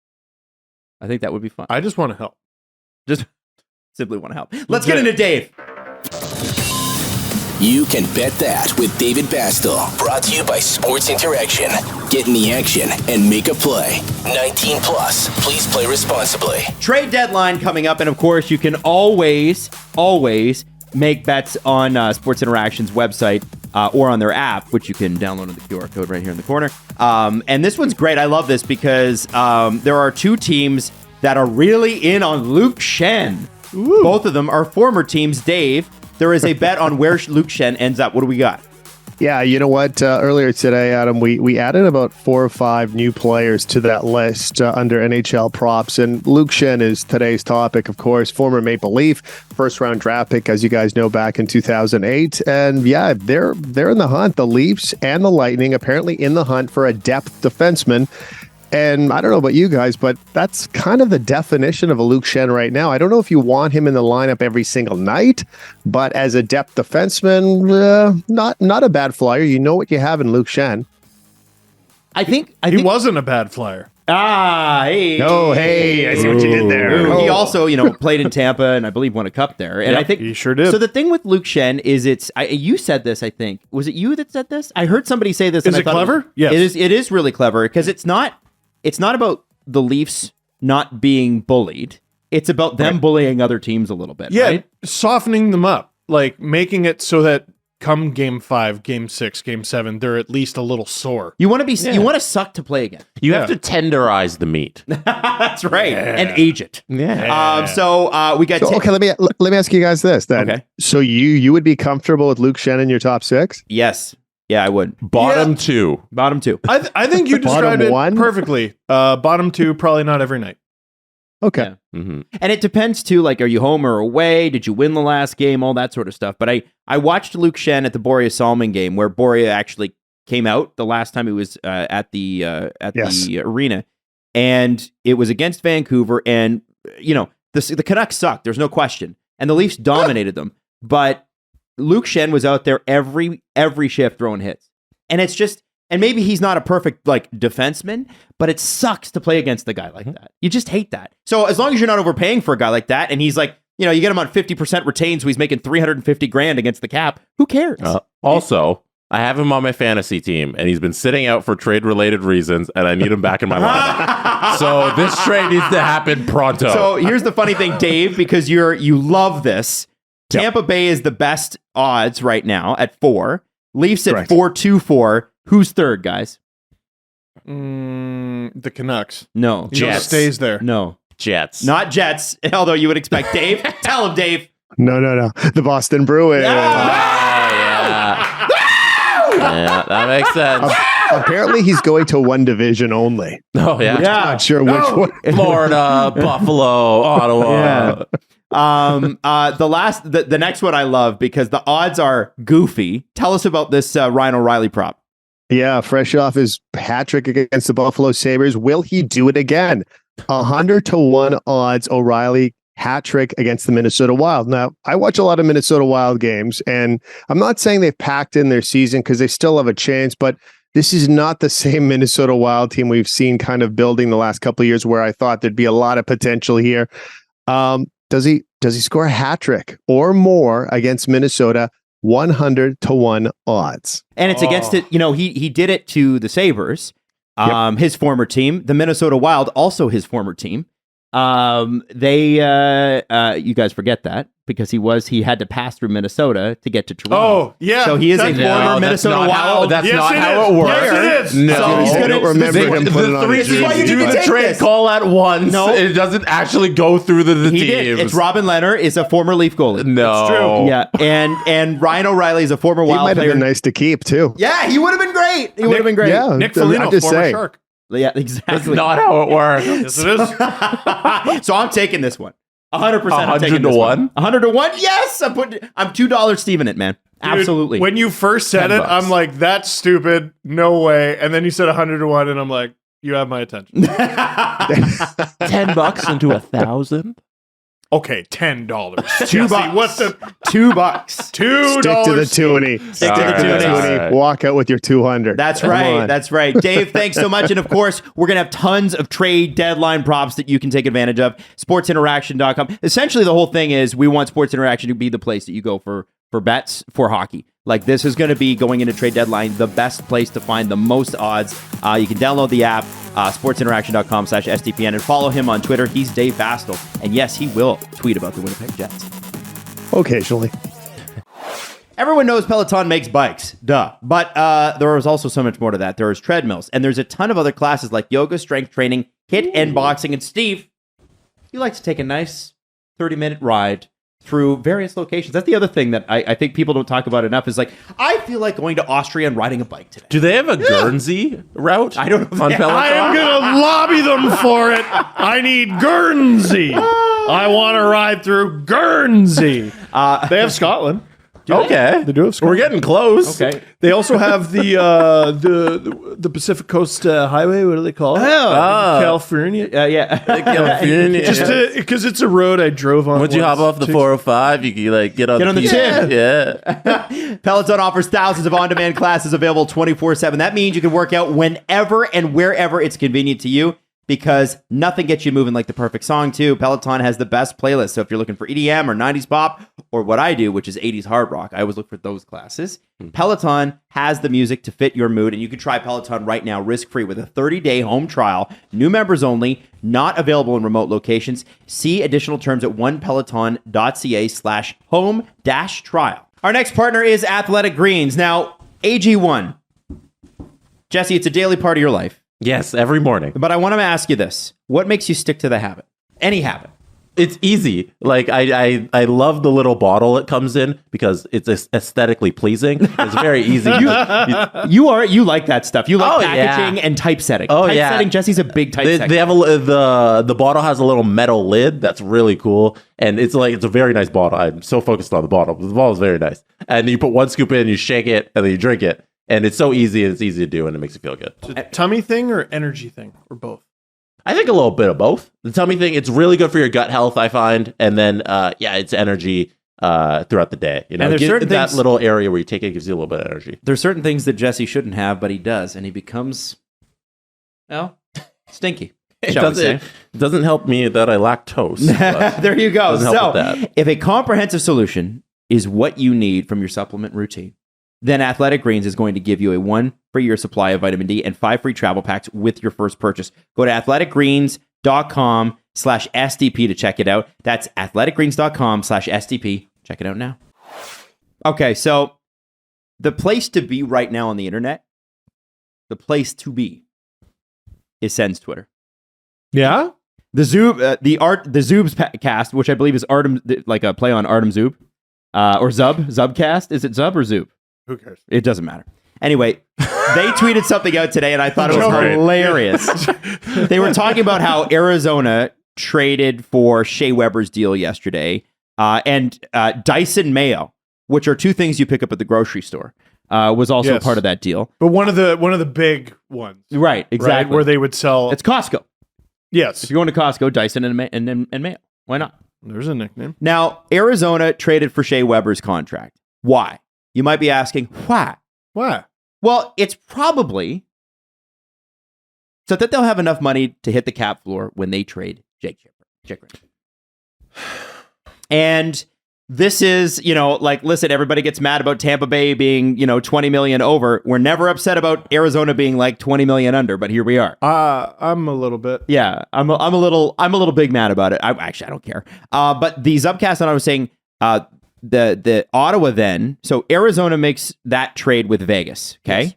I think that would be fun. I just want to help. Just simply want to help. Let's get into Dave. You can bet that with David Bastel. Brought to you by Sports Interaction. Get in the action and make a play. 19 plus. Please play responsibly. Trade deadline coming up, and of course, you can always make bets on Sports Interaction's website or on their app, which you can download on the QR code right here in the corner. And this one's great. I love this because there are two teams that are really in on Luke Schenn. Ooh. Both of them are former teams. Dave, there is a bet on where Luke Schenn ends up. What do we got? Yeah, you know what? Earlier today, Adam, we added about 4 or 5 new players to that list under NHL props, and Luke Schenn is today's topic, of course. Former Maple Leaf, first-round draft pick, as you guys know, back in 2008. And yeah, they're in the hunt. The Leafs and the Lightning apparently in the hunt for a depth defenseman. And I don't know about you guys, but that's kind of the definition of a Luke Schenn right now. I don't know if you want him in the lineup every single night, but as a depth defenseman, not a bad flyer. You know what you have in Luke Schenn. I think He wasn't a bad flyer. Hey. Oh, hey, I see what you did there. Ooh, he also, played in Tampa and I believe won a cup there. And Yep, I think he sure did. So the thing with Luke Schenn is you said this, I think. Was it you that said this? I heard somebody say this. Is and I it thought clever? Yes. It is really clever because it's not about the Leafs not being bullied. It's about them bullying other teams a little bit. Yeah, right? softening them up, like making it so that come game 5, game 6, game 7, they're at least a little sore. You want to be, you want to suck to play again. You have to tenderize the meat. That's right, and age it. Yeah. So we got. Okay, let me ask you guys this then. Okay. So you would be comfortable with Luke Schenn in your top 6? Yes. Yeah, I would. Bottom 2. Bottom 2. I think you described it perfectly. Bottom 2, probably not every night. Okay. Yeah. Mm-hmm. And it depends too, like, are you home or away? Did you win the last game? All that sort of stuff. But I watched Luke Schenn at the Borja Salmon game where Borja actually came out the last time he was at the arena, and it was against Vancouver. And you know the Canucks sucked. There's no question, and the Leafs dominated them. But Luke Schenn was out there every shift throwing hits, and it's just. And maybe he's not a perfect like defenseman, but it sucks to play against a guy like that. You just hate that. So as long as you're not overpaying for a guy like that, and he's like, you know, you get him on 50% retained, so he's making $350,000 against the cap. Who cares? Also, I have him on my fantasy team, and he's been sitting out for trade-related reasons, and I need him back in my lineup. So this trade needs to happen pronto. So here's the funny thing, Dave, because you love this. Tampa Bay is the best odds right now at 4. Leafs at 4.24. Who's third, guys? The Canucks. No. Jets. Stays there. No. Jets. Not Jets, although you would expect Dave. Tell him, Dave. No. The Boston Bruins. Yeah, that makes sense. Apparently, he's going to one division only. Oh, yeah. I'm not sure which one. Florida, Buffalo, Ottawa. The next one I love because the odds are goofy. Tell us about this Ryan O'Reilly prop. Yeah, fresh off his hat trick against the Buffalo Sabres. Will he do it again? 100-1 odds O'Reilly hat trick against the Minnesota Wild. Now, I watch a lot of Minnesota Wild games, and I'm not saying they've packed in their season because they still have a chance, but this is not the same Minnesota Wild team we've seen kind of building the last couple of years where I thought there'd be a lot of potential here. Does he score a hat trick or more against Minnesota? 100-1 odds. And it's against it. You know, he did it to the Sabres, his former team. The Minnesota Wild, also his former team. You guys forget that because he had to pass through Minnesota to get to Toronto. Oh, yeah. So he is a former Minnesota Wild. That's not how it works. Yes, it is. No. So he's I don't remember him putting on his This is why you jersey. need Do to the take trade this. call at once. No. It doesn't actually go through the He teams. did. It's Robin Leonard is a former Leaf goalie. No. It's true. Yeah, and Ryan O'Reilly is a former He Wild might have player. been nice to keep too. Yeah, he would have been great. He would have been great. Yeah, Nick I'm Foligno, just former saying. Shark. Yeah, That's exactly. not how it works. Yes, it is. So I'm taking this one. 100%. I'm taking 100 this to one. 1? 100 to 1? Yes. I'm $2 Steven it, man. Dude, Absolutely. when you first said it, $10. I'm like, that's stupid. No way. And then you said 100-1, and I'm like, you have my attention. $10 into 1,000. Okay, $10. $2. What's the $2. $2? Stick to the toonie. Stick to the toonie. All right. Walk out with your 200. That's Come right. on. That's right. Dave, thanks so much. And of course, we're going to have tons of trade deadline props that you can take advantage of. SportsInteraction.com. Essentially, the whole thing is we want Sports Interaction to be the place that you go for bets for hockey. Like this is going to be going into trade deadline, the best place to find the most odds. You can download the app, sportsinteraction.com/STPN, and follow him on Twitter. He's Dave Bastel. And yes, he will tweet about the Winnipeg Jets. Occasionally. Everyone knows Peloton makes bikes, duh. But there is also so much more to that. There is treadmills, and there's a ton of other classes like yoga, strength training, HIIT, and boxing. And Steve, you like to take a nice 30-minute ride through various locations. That's the other thing that I think people don't talk about enough is like, I feel like going to Austria and riding a bike today. Do they have a Guernsey route? I don't know. On Peloton? I am going to lobby them for it. I need Guernsey. I want to ride through Guernsey. They have Scotland. Okay. They do have Scotland. We're getting close. Okay. They also have the Pacific Coast Highway. What do they call it? California. Yeah. California. Just because it's a road I drove on. Once you hop off the 405, you can like get on the tip. Yeah. Peloton offers thousands of on-demand classes available 24/7. That means you can work out whenever and wherever it's convenient to you, because nothing gets you moving like the perfect song, too. Peloton has the best playlist. So if you're looking for EDM or 90s pop, or what I do, which is 80s hard rock, I always look for those classes. Peloton has the music to fit your mood, and you can try Peloton right now, risk-free, with a 30-day home trial. New members only, not available in remote locations. See additional terms at onepeloton.ca/home-trial. Our next partner is Athletic Greens. Now, AG1. Jesse, it's a daily part of your life. Yes, every morning. But I want to ask you this. What makes you stick to the habit? Any habit. It's easy. Like I love the little bottle it comes in because it's aesthetically pleasing. It's very easy. You like that stuff. You like packaging and typesetting. Typesetting. Jesse's a big typesetter. They have the bottle has a little metal lid that's really cool, and it's a very nice bottle. I'm so focused on the bottle. The bottle is very nice, and you put one scoop in, you shake it, and then you drink it, and it's so easy and it's easy to do, and it makes you feel good. Is it a tummy thing or energy thing or both? I think a little bit of both. The tummy thing, it's really good for your gut health, I find. And then, it's energy throughout the day. You know, and there's certain that things, little area where you take it gives you a little bit of energy. There's certain things that Jesse shouldn't have, but he does, and he becomes, stinky. It doesn't help me that I lactose. There you go. So, if a comprehensive solution is what you need from your supplement routine, then Athletic Greens is going to give you a 1 free year supply of vitamin D and 5 free travel packs with your first purchase. Go to athleticgreens.com/SDP to check it out. That's athleticgreens.com/SDP. Check it out now. Okay, so the place to be right now on the internet, the place to be is Sens Twitter. Yeah? The Zoob's cast, which I believe is Artem, like a play on Artem Zub, or Zubcast. Is it Zub or Zoob? Who cares? It doesn't matter. Anyway, they tweeted something out today, and I thought it was hilarious. They were talking about how Arizona traded for Shea Weber's deal yesterday, and Dyson Mayo, which are two things you pick up at the grocery store, was also part of that deal. But one of the big ones, right? Exactly, right, where they would sell. It's Costco. Yes, if you're going to Costco, Dyson and Mayo. Why not? There's a nickname. Now, Arizona traded for Shea Weber's contract. Why? You might be asking, why? Why? Well, it's probably so that they'll have enough money to hit the cap floor when they trade Jake Chychrun. And this is, listen, everybody gets mad about Tampa Bay being, 20 million over. We're never upset about Arizona being like 20 million under, but here we are. I'm a little bit. Yeah, I'm a little big mad about it. I don't care. But the Zubcast that I was saying, the Ottawa then, so Arizona makes that trade with Vegas, okay? Yes.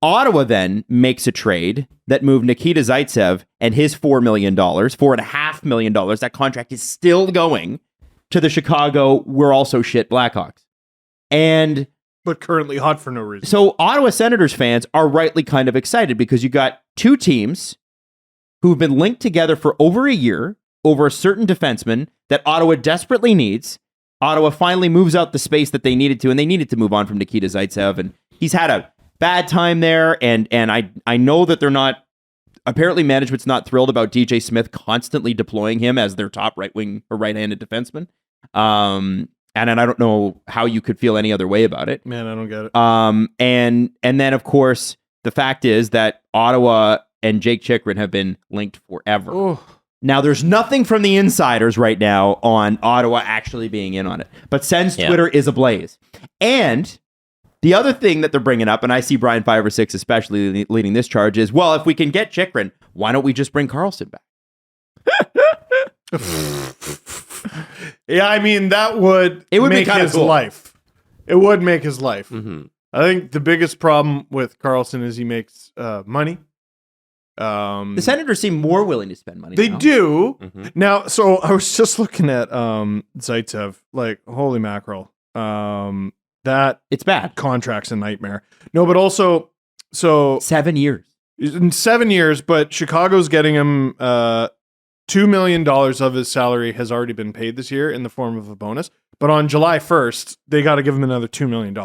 Ottawa then makes a trade that moved Nikita Zaitsev and his $4 million, $4.5 million. That contract is still going to the Chicago, we're also shit Blackhawks. But currently hot for no reason. So Ottawa Senators fans are rightly kind of excited because you got two teams who've been linked together for over a year over a certain defenseman that Ottawa desperately needs. Ottawa finally moves out the space that they needed to, and they needed to move on from Nikita Zaitsev, and he's had a bad time there, and I know that they're not, apparently management's not thrilled about DJ Smith constantly deploying him as their top right wing or right-handed defenseman, and I don't know how you could feel any other way about it. Man, I don't get it. And then, of course, the fact is that Ottawa and Jake Chychrun have been linked forever. Oh. Now, there's nothing from the insiders right now on Ottawa actually being in on it. But Sens Twitter is ablaze. And the other thing that they're bringing up, and I see Brian 5 or 6 especially leading this charge, is, well, if we can get Chychrun, why don't we just bring Karlsson back? Yeah, I mean, that would make his life. It would make his life. Mm-hmm. I think the biggest problem with Karlsson is he makes money. The Senators seem more willing to spend money. They now. do. Mm-hmm. Now, so I was just looking at Zaitsev, like, holy mackerel. That it's bad. Contract's a nightmare. No, but also, so 7 years. In 7 years, but Chicago's getting him $2 million of his salary has already been paid this year in the form of a bonus. But on July 1st, they got to give him another $2 million.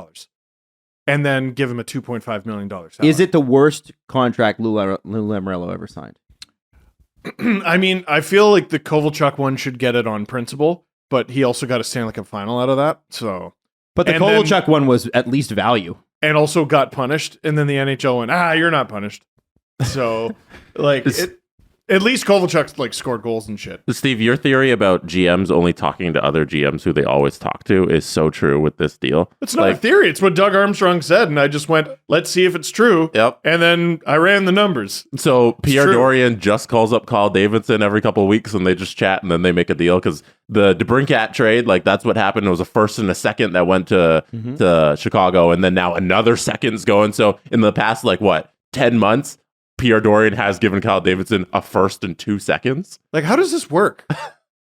And then give him a $2.5 million salary. Is it the worst contract Lou Lamoriello ever signed? I mean, I feel like the Kovalchuk one should get it on principle, but he also got a Stanley Cup final out of that. So, but the Kovalchuk one was at least value. And also got punished. And then the NHL went, you're not punished. So, like, At least Kovalchuk's like scored goals and shit. Steve, your theory about GMs only talking to other GMs who they always talk to is so true with this deal. It's not a theory. It's what Doug Armstrong said, and I just went, let's see if it's true. Yep. And then I ran the numbers. So Pierre true. Dorian just calls up Kyle Davidson every couple of weeks, and they just chat, and then they make a deal because the DeBrincat trade, like that's what happened. It was a first and a second that went to Chicago, and then now another second's going. So in the past, 10 months, Pierre Dorian has given Kyle Davidson a first and 2 seconds. Like, how does this work?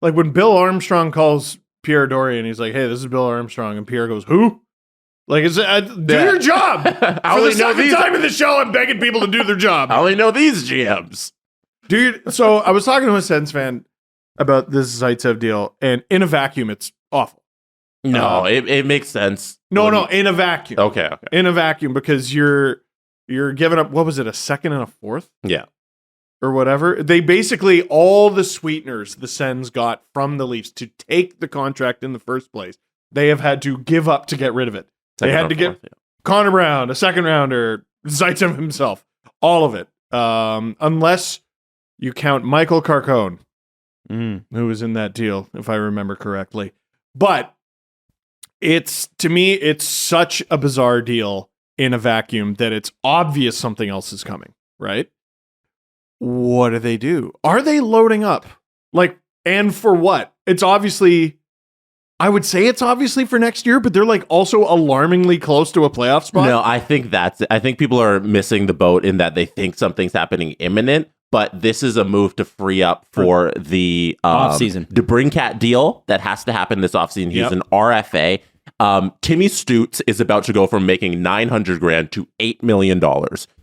Like when Bill Armstrong calls Pierre Dorian, he's like, hey, this is Bill Armstrong. And Pierre goes, who? Like, do your job. For the second time in the show, I'm begging people to do their job. I only know these GMs. So I was talking to a Sens fan about this Zaitsev deal, and in a vacuum, it's awful. No, it makes sense. No, in a vacuum. Okay. In a vacuum, because you're giving up, what was it, a second and a fourth? Yeah. Or whatever. They basically, all the sweeteners the Sens got from the Leafs to take the contract in the first place, they have had to give up to get rid of it. They had to get Connor Brown, a second rounder, Zaitsev himself, all of it. Unless you count Michael Carcone, who was in that deal, if I remember correctly. But to me, it's such a bizarre deal in a vacuum that it's obvious something else is coming, right? What do? Are they loading up? And for what? It's obviously, I would say it's obviously for next year, but they're also alarmingly close to a playoff spot. No, I think that's it. I think people are missing the boat in that they think something's happening imminent, but this is a move to free up for the offseason. DeBrincat deal that has to happen this offseason. He's an RFA. Timmy Stutz is about to go from making $900,000 to $8 million.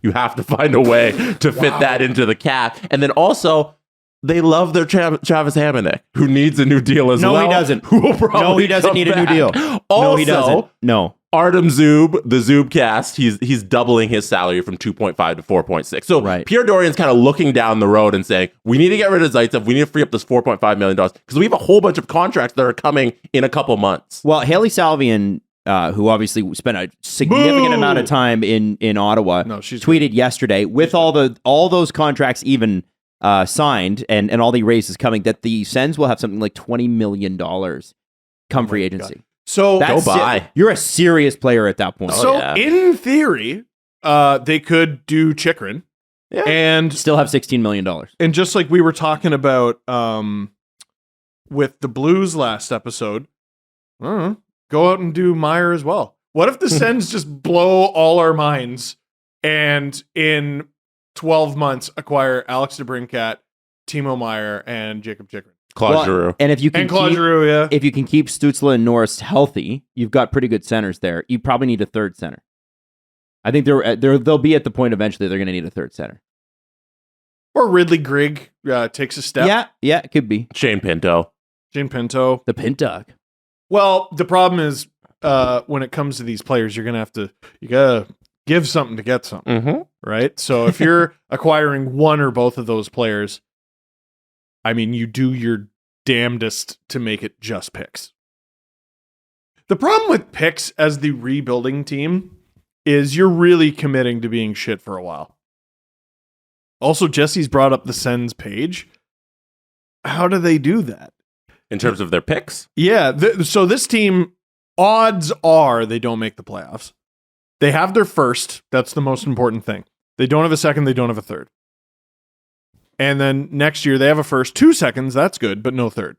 You have to find a way to fit that into the cap. And then also, they love their Travis Hamonic, who needs a new deal as well. No, he doesn't. Who will probably No, he doesn't need a new deal. Also, no, he doesn't. No. Artem Zub, the Zubcast, he's doubling his salary from 2.5 to 4.6. So Pierre Dorian's kind of looking down the road and saying, we need to get rid of Zaitsev. We need to free up this $4.5 million because we have a whole bunch of contracts that are coming in a couple months. Well, Haley Salvian, who obviously spent a significant amount of time in Ottawa, tweeted yesterday with all those contracts even signed and all the raises coming, that the Sens will have something like $20 million come free agency. God. So go buy. You're a serious player at that point. In theory, they could do Chychrun and still have $16 million. And just like we were talking about with the Blues last episode, go out and do Meyer as well. What if the Sens just blow all our minds and in 12 months acquire Alex DeBrincat, Timo Meyer, and Jacob Chychrun? Claude Giroux. And if you can if you can keep Stützle and Norris healthy, you've got pretty good centers there. You probably need a third center. I think they'll be at the point eventually they're going to need a third center. Or Ridley Grigg takes a step. Yeah, it could be. Shane Pinto. The Pint Dog. Well, the problem is when it comes to these players, you gotta give something to get something, right? So if you're acquiring one or both of those players, I mean, you do your damnedest to make it just picks. The problem with picks as the rebuilding team is you're really committing to being shit for a while. Also, Jesse's brought up the Sens page. How do they do that? In terms of their picks? Yeah. So this team, odds are they don't make the playoffs. They have their first. That's the most important thing. They don't have a second. They don't have a third. And then next year they have a first, 2 seconds. That's good, but no third.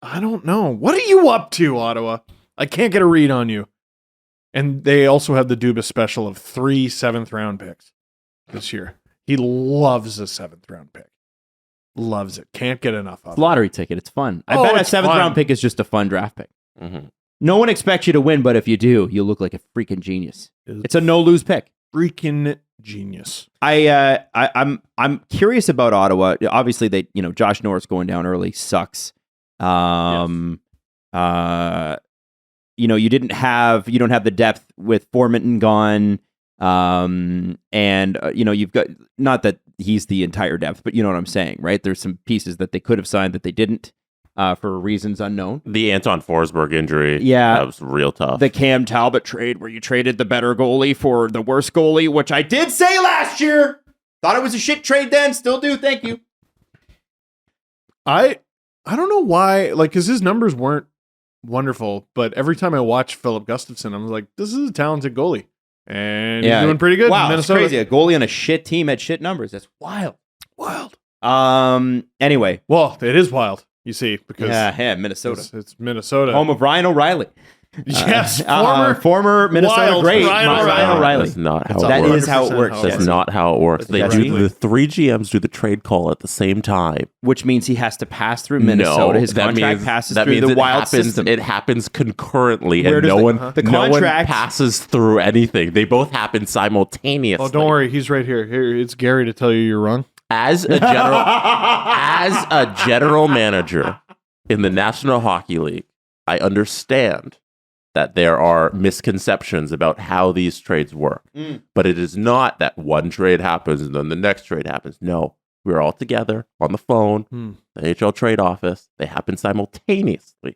I don't know. What are you up to, Ottawa? I can't get a read on you. And they also have the Dubas special of 3 7th-round picks this year. He loves a 7th-round pick. Loves it. Can't get enough of it. Lottery ticket. It's fun. I bet a 7th-round pick is just a fun draft pick. No one expects you to win, but if you do, you'll look like a freaking genius. It's a no-lose pick. Freaking genius. I'm curious about Ottawa. Obviously, Josh Norris going down early sucks. You don't have the depth with Formanton gone. You've got, not that he's the entire depth, but you know what I'm saying, right? There's some pieces that they could have signed that they didn't. For reasons unknown. The Anton Forsberg injury. That was real tough. The Cam Talbot trade where you traded the better goalie for the worst goalie, which I did say last year. Thought it was a shit trade then. Still do. Thank you. I don't know why, like, because his numbers weren't wonderful, but every time I watch Philip Gustafsson, I'm like, this is a talented goalie. And he's doing pretty good Wow, in Minnesota. that's crazy. A goalie on a shit team at shit numbers. That's wild. Anyway. Well, it is wild, you see, because Minnesota. It's Minnesota. Home of Ryan O'Reilly. Yes, former Minnesota wild great Ryan O'Reilly. That's not how That it works. is how it works. That's not how it works. That's The three GMs do the trade call at the same time. Which means he has to pass through Minnesota. His contract passes through the Wild system. It happens concurrently, Where and does no the one contract passes through anything. They both happen simultaneously. Oh, don't worry, he's right here. Here, it's Gary to tell you you're wrong. As a general manager in the National Hockey League, I understand that there are misconceptions about how these trades work. But it is not that one trade happens and then the next trade happens. No, we're all together on the phone, the NHL trade office. They happen simultaneously.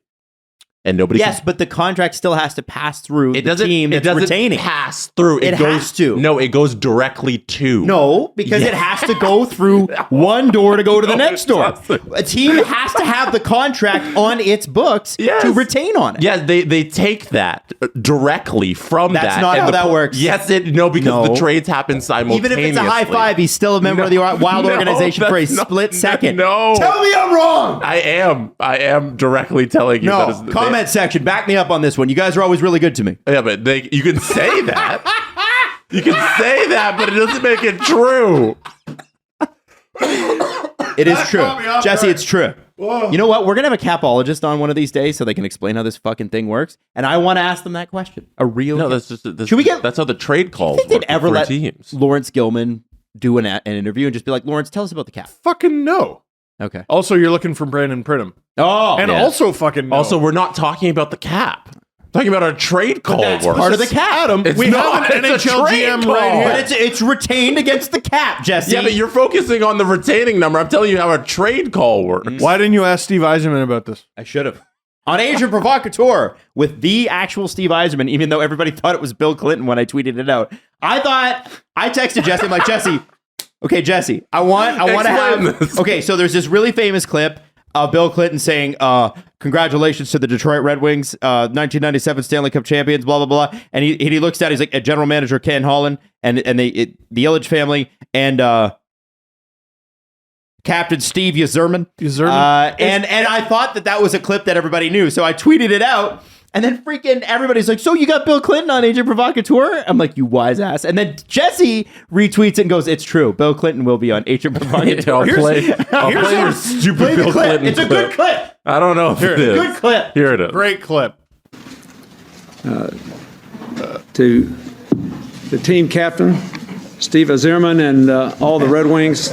And nobody but the contract still has to pass through the team that's it doesn't retaining. pass through. It has to. No, it goes directly to. No, because it has to go through one door to go to the next door. A team has to have the contract on its books to retain on it. Yeah, they take that directly from that. That's not how that works. Yes, because the trades happen simultaneously. Even if it's a high five, he's still a member of the Wild organization for a split second. No. Tell me I'm wrong. I am directly telling you that is comment section, back me up on this one. You guys are always really good to me. Yeah, but you can say that. You can say that, but it doesn't make it true. It is true. Jesse, it's true. Whoa. You know what? We're going to have a capologist on one of these days so they can explain how this fucking thing works. And I want to ask them that question. Should we get... That's how the trade calls work. They'd ever let teams. Lawrence Gilman do an interview and just be like, Lawrence, tell us about the cap. Fucking no. Okay. Also, you're looking for Brandon Pridham. Oh. And also fucking no. Also, we're not talking about the cap. We're talking about our trade call work. Part of the cap. Adam, we have an NHL GM right here. But it's retained against the cap, Jesse. Yeah, but you're focusing on the retaining number. I'm telling you how our trade call works. Why didn't you ask Steve Yzerman about this? I should have. On Agent Provocateur with the actual Steve Yzerman, even though everybody thought it was Bill Clinton when I tweeted it out. I texted Jesse, I'm like, Jesse, okay, Jesse, I want to have this. Okay, so there's this really famous clip of Bill Clinton saying, congratulations to the Detroit Red Wings, 1997 Stanley Cup champions, blah, blah, blah. And he looks at, he's like, a general manager, Ken Holland, and the Ilitch family, and Captain Steve Yzerman. And I thought that was a clip that everybody knew. So I tweeted it out. And then freaking everybody's like, so you got Bill Clinton on Agent Provocateur? I'm like, you wise ass. And then Jesse retweets it and goes, it's true. Bill Clinton will be on Agent Provocateur. I'll play your stupid Bill Clinton It's a good clip. I don't know if it is. Good clip. Here it is. Great clip. To the team captain, Steve Yzerman, and all the Red Wings.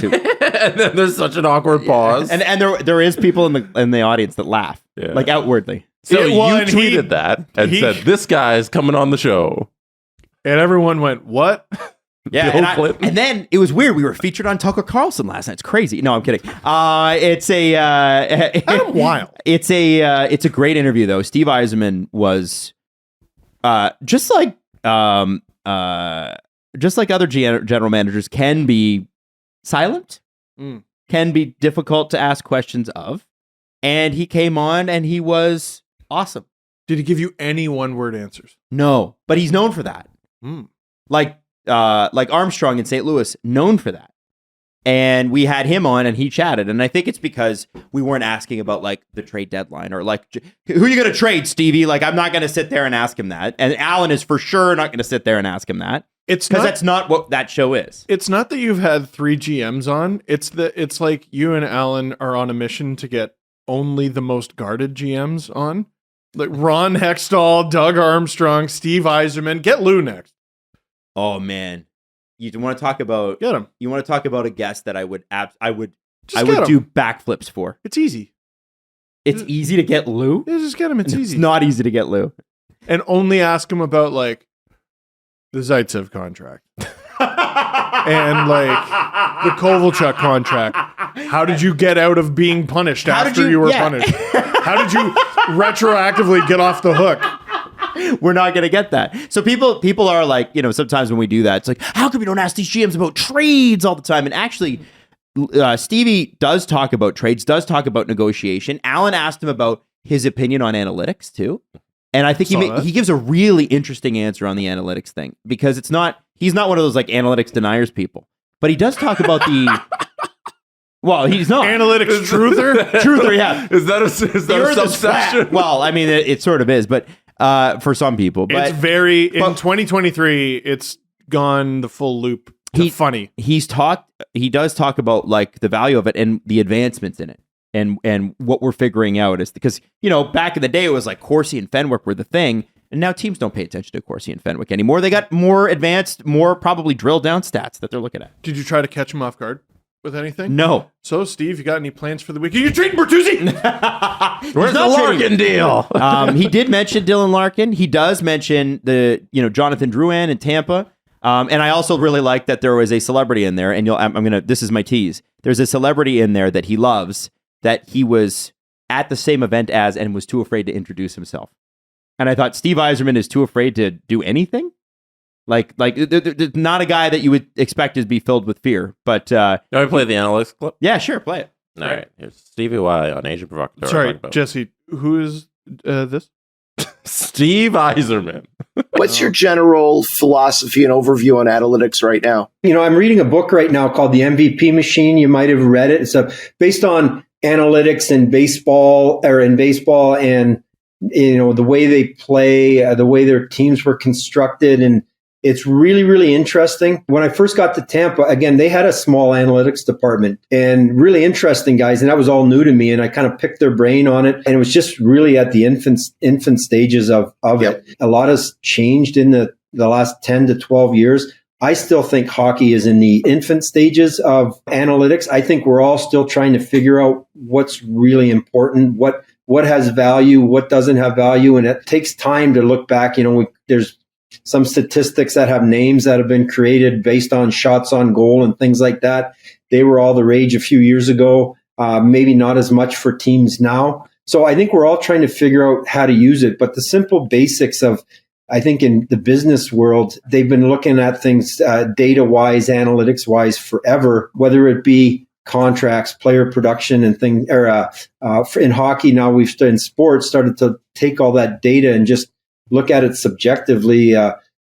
And then there's such an awkward pause. And there is people in the audience that laugh, like outwardly. So you tweeted that and said, this guy's coming on the show. And everyone went, what? Yeah, and then it was weird. We were featured on Tucker Carlson last night. It's crazy. No, I'm kidding. It's wild. It's a great interview though. Steve Yzerman was just like other general managers can be silent, can be difficult to ask questions of, and he came on and he was awesome. Did he give you any one-word answers? No, but he's known for that. Like Armstrong in St. Louis, known for that. And we had him on and he chatted. And I think it's because we weren't asking about like the trade deadline or like, who are you going to trade, Stevie? Like, I'm not going to sit there and ask him that. And Allan is for sure not going to sit there and ask him that. It's because that's not what that show is. It's not that you've had 3 GMs on. It's like you and Allan are on a mission to get only the most guarded GMs on. Like Ron Hextall, Doug Armstrong, Steve Yzerman. Get Lou next. Oh man, you want to talk about? Get him. You want to talk about a guest that I would Just do backflips for. It's easy. It's easy to get Lou. Yeah, just get him. It's easy. It's not easy to get Lou. And only ask him about like the Zaitsev contract and like the Kovalchuk contract. How did you get out of being punished after you were punished? How did you retroactively get off the hook? We're not going to get that. So people are like, sometimes when we do that, it's like, how come we don't ask these GMs about trades all the time? And actually, Stevie does talk about trades, does talk about negotiation. Allan asked him about his opinion on analytics too. And I think he gives a really interesting answer on the analytics thing, because he's not one of those like analytics deniers people, but he does talk about the, well, he's not. Analytics truther, yeah. Is that a subsection? Well, I mean, it sort of is, but for some people. But it's in 2023, it's gone the full loop to funny. He does talk about like the value of it and the advancements in it. And what we're figuring out is because, back in the day, it was like Corsi and Fenwick were the thing. And now teams don't pay attention to Corsi and Fenwick anymore. They got more advanced, more probably drilled down stats that they're looking at. Did you try to catch him off guard with anything? No. So, Steve, you got any plans for the week? Are you trading Bertuzzi? Where's the Larkin deal? He did mention Dylan Larkin. He does mention the, Jonathan Drouin in Tampa. And I also really like that there was a celebrity in there. And this is my tease. There's a celebrity in there that he loves, that he was at the same event as and was too afraid to introduce himself. And I thought Steve Yzerman is too afraid to do anything. Like not a guy that you would expect to be filled with fear. But can we play the analytics clip? Yeah, sure, play it. All right. Here's Stevie Y on Asian Provocateur. Sorry, Jesse, who is this? Steve Yzerman. What's your general philosophy and overview on analytics right now? I'm reading a book right now called The MVP Machine. You might have read it. It's based on analytics in baseball and the way they play, the way their teams were constructed, and it's really, really interesting. When I first got to Tampa, again, they had a small analytics department and really interesting guys, and that was all new to me, and I kind of picked their brain on it, and it was just really at the infant stages of it. A lot has changed in the last 10 to 12 years. I still think hockey is in the infant stages of analytics. I think we're all still trying to figure out what's really important, what has value, what doesn't have value. And it takes time to look back. There's some statistics that have names that have been created based on shots on goal and things like that. They were all the rage a few years ago, maybe not as much for teams now. So I think we're all trying to figure out how to use it. But the simple basics of, I think in the business world, they've been looking at things data-wise, analytics-wise forever, whether it be contracts, player production, and things. Or in hockey now, in sports started to take all that data and just look at it subjectively,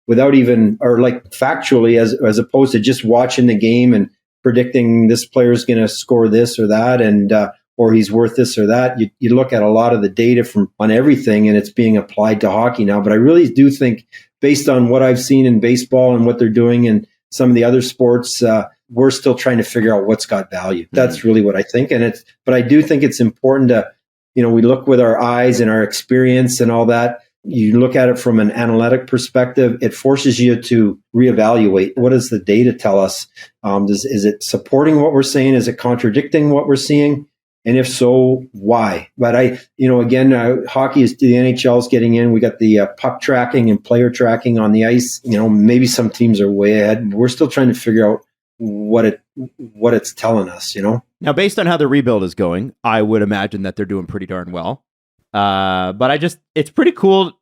without even or like factually, as opposed to just watching the game and predicting this player is going to score this or that, and or he's worth this or that. You look at a lot of the data on everything, and it's being applied to hockey now. But I really do think, based on what I've seen in baseball and what they're doing in some of the other sports, we're still trying to figure out what's got value. That's really what I think. But I do think it's important to, we look with our eyes and our experience and all that. You look at it from an analytic perspective, it forces you to reevaluate. What does the data tell us? Is it supporting what we're saying? Is it contradicting what we're seeing? And if so, why? But hockey the NHL is getting in. We got the puck tracking and player tracking on the ice. Maybe some teams are way ahead. It's still trying to figure out what it's telling us. Now, based on how the rebuild is going, I would imagine that they're doing pretty darn well. But it's pretty cool.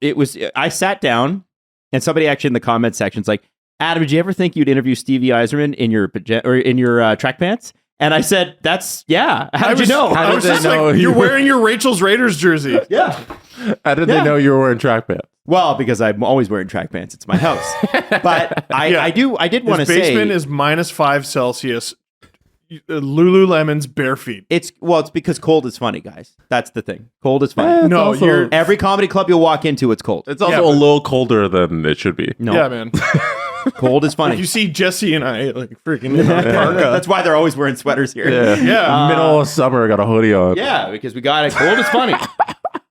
I sat down, and somebody actually in the comment section's like, Adam, did you ever think you'd interview Stevie Yzerman in your track pants? And I said, yeah. How did you know? I was just like, you're wearing your Rachel's Raiders jersey. Yeah. How did they know you were wearing track pants? Well, because I'm always wearing track pants. It's my house. But I did want to say, basement is -5 Celsius. Lululemon's bare feet. It's because cold is funny, guys. That's the thing. Cold is funny. No, every comedy club you'll walk into, it's cold. It's also a little colder than it should be. No. Yeah, man. Cold is funny. Like you see Jesse and I like freaking in our parka. That's why they're always wearing sweaters here. Yeah. Middle of summer, I got a hoodie on. Yeah, because we got it. Cold is funny.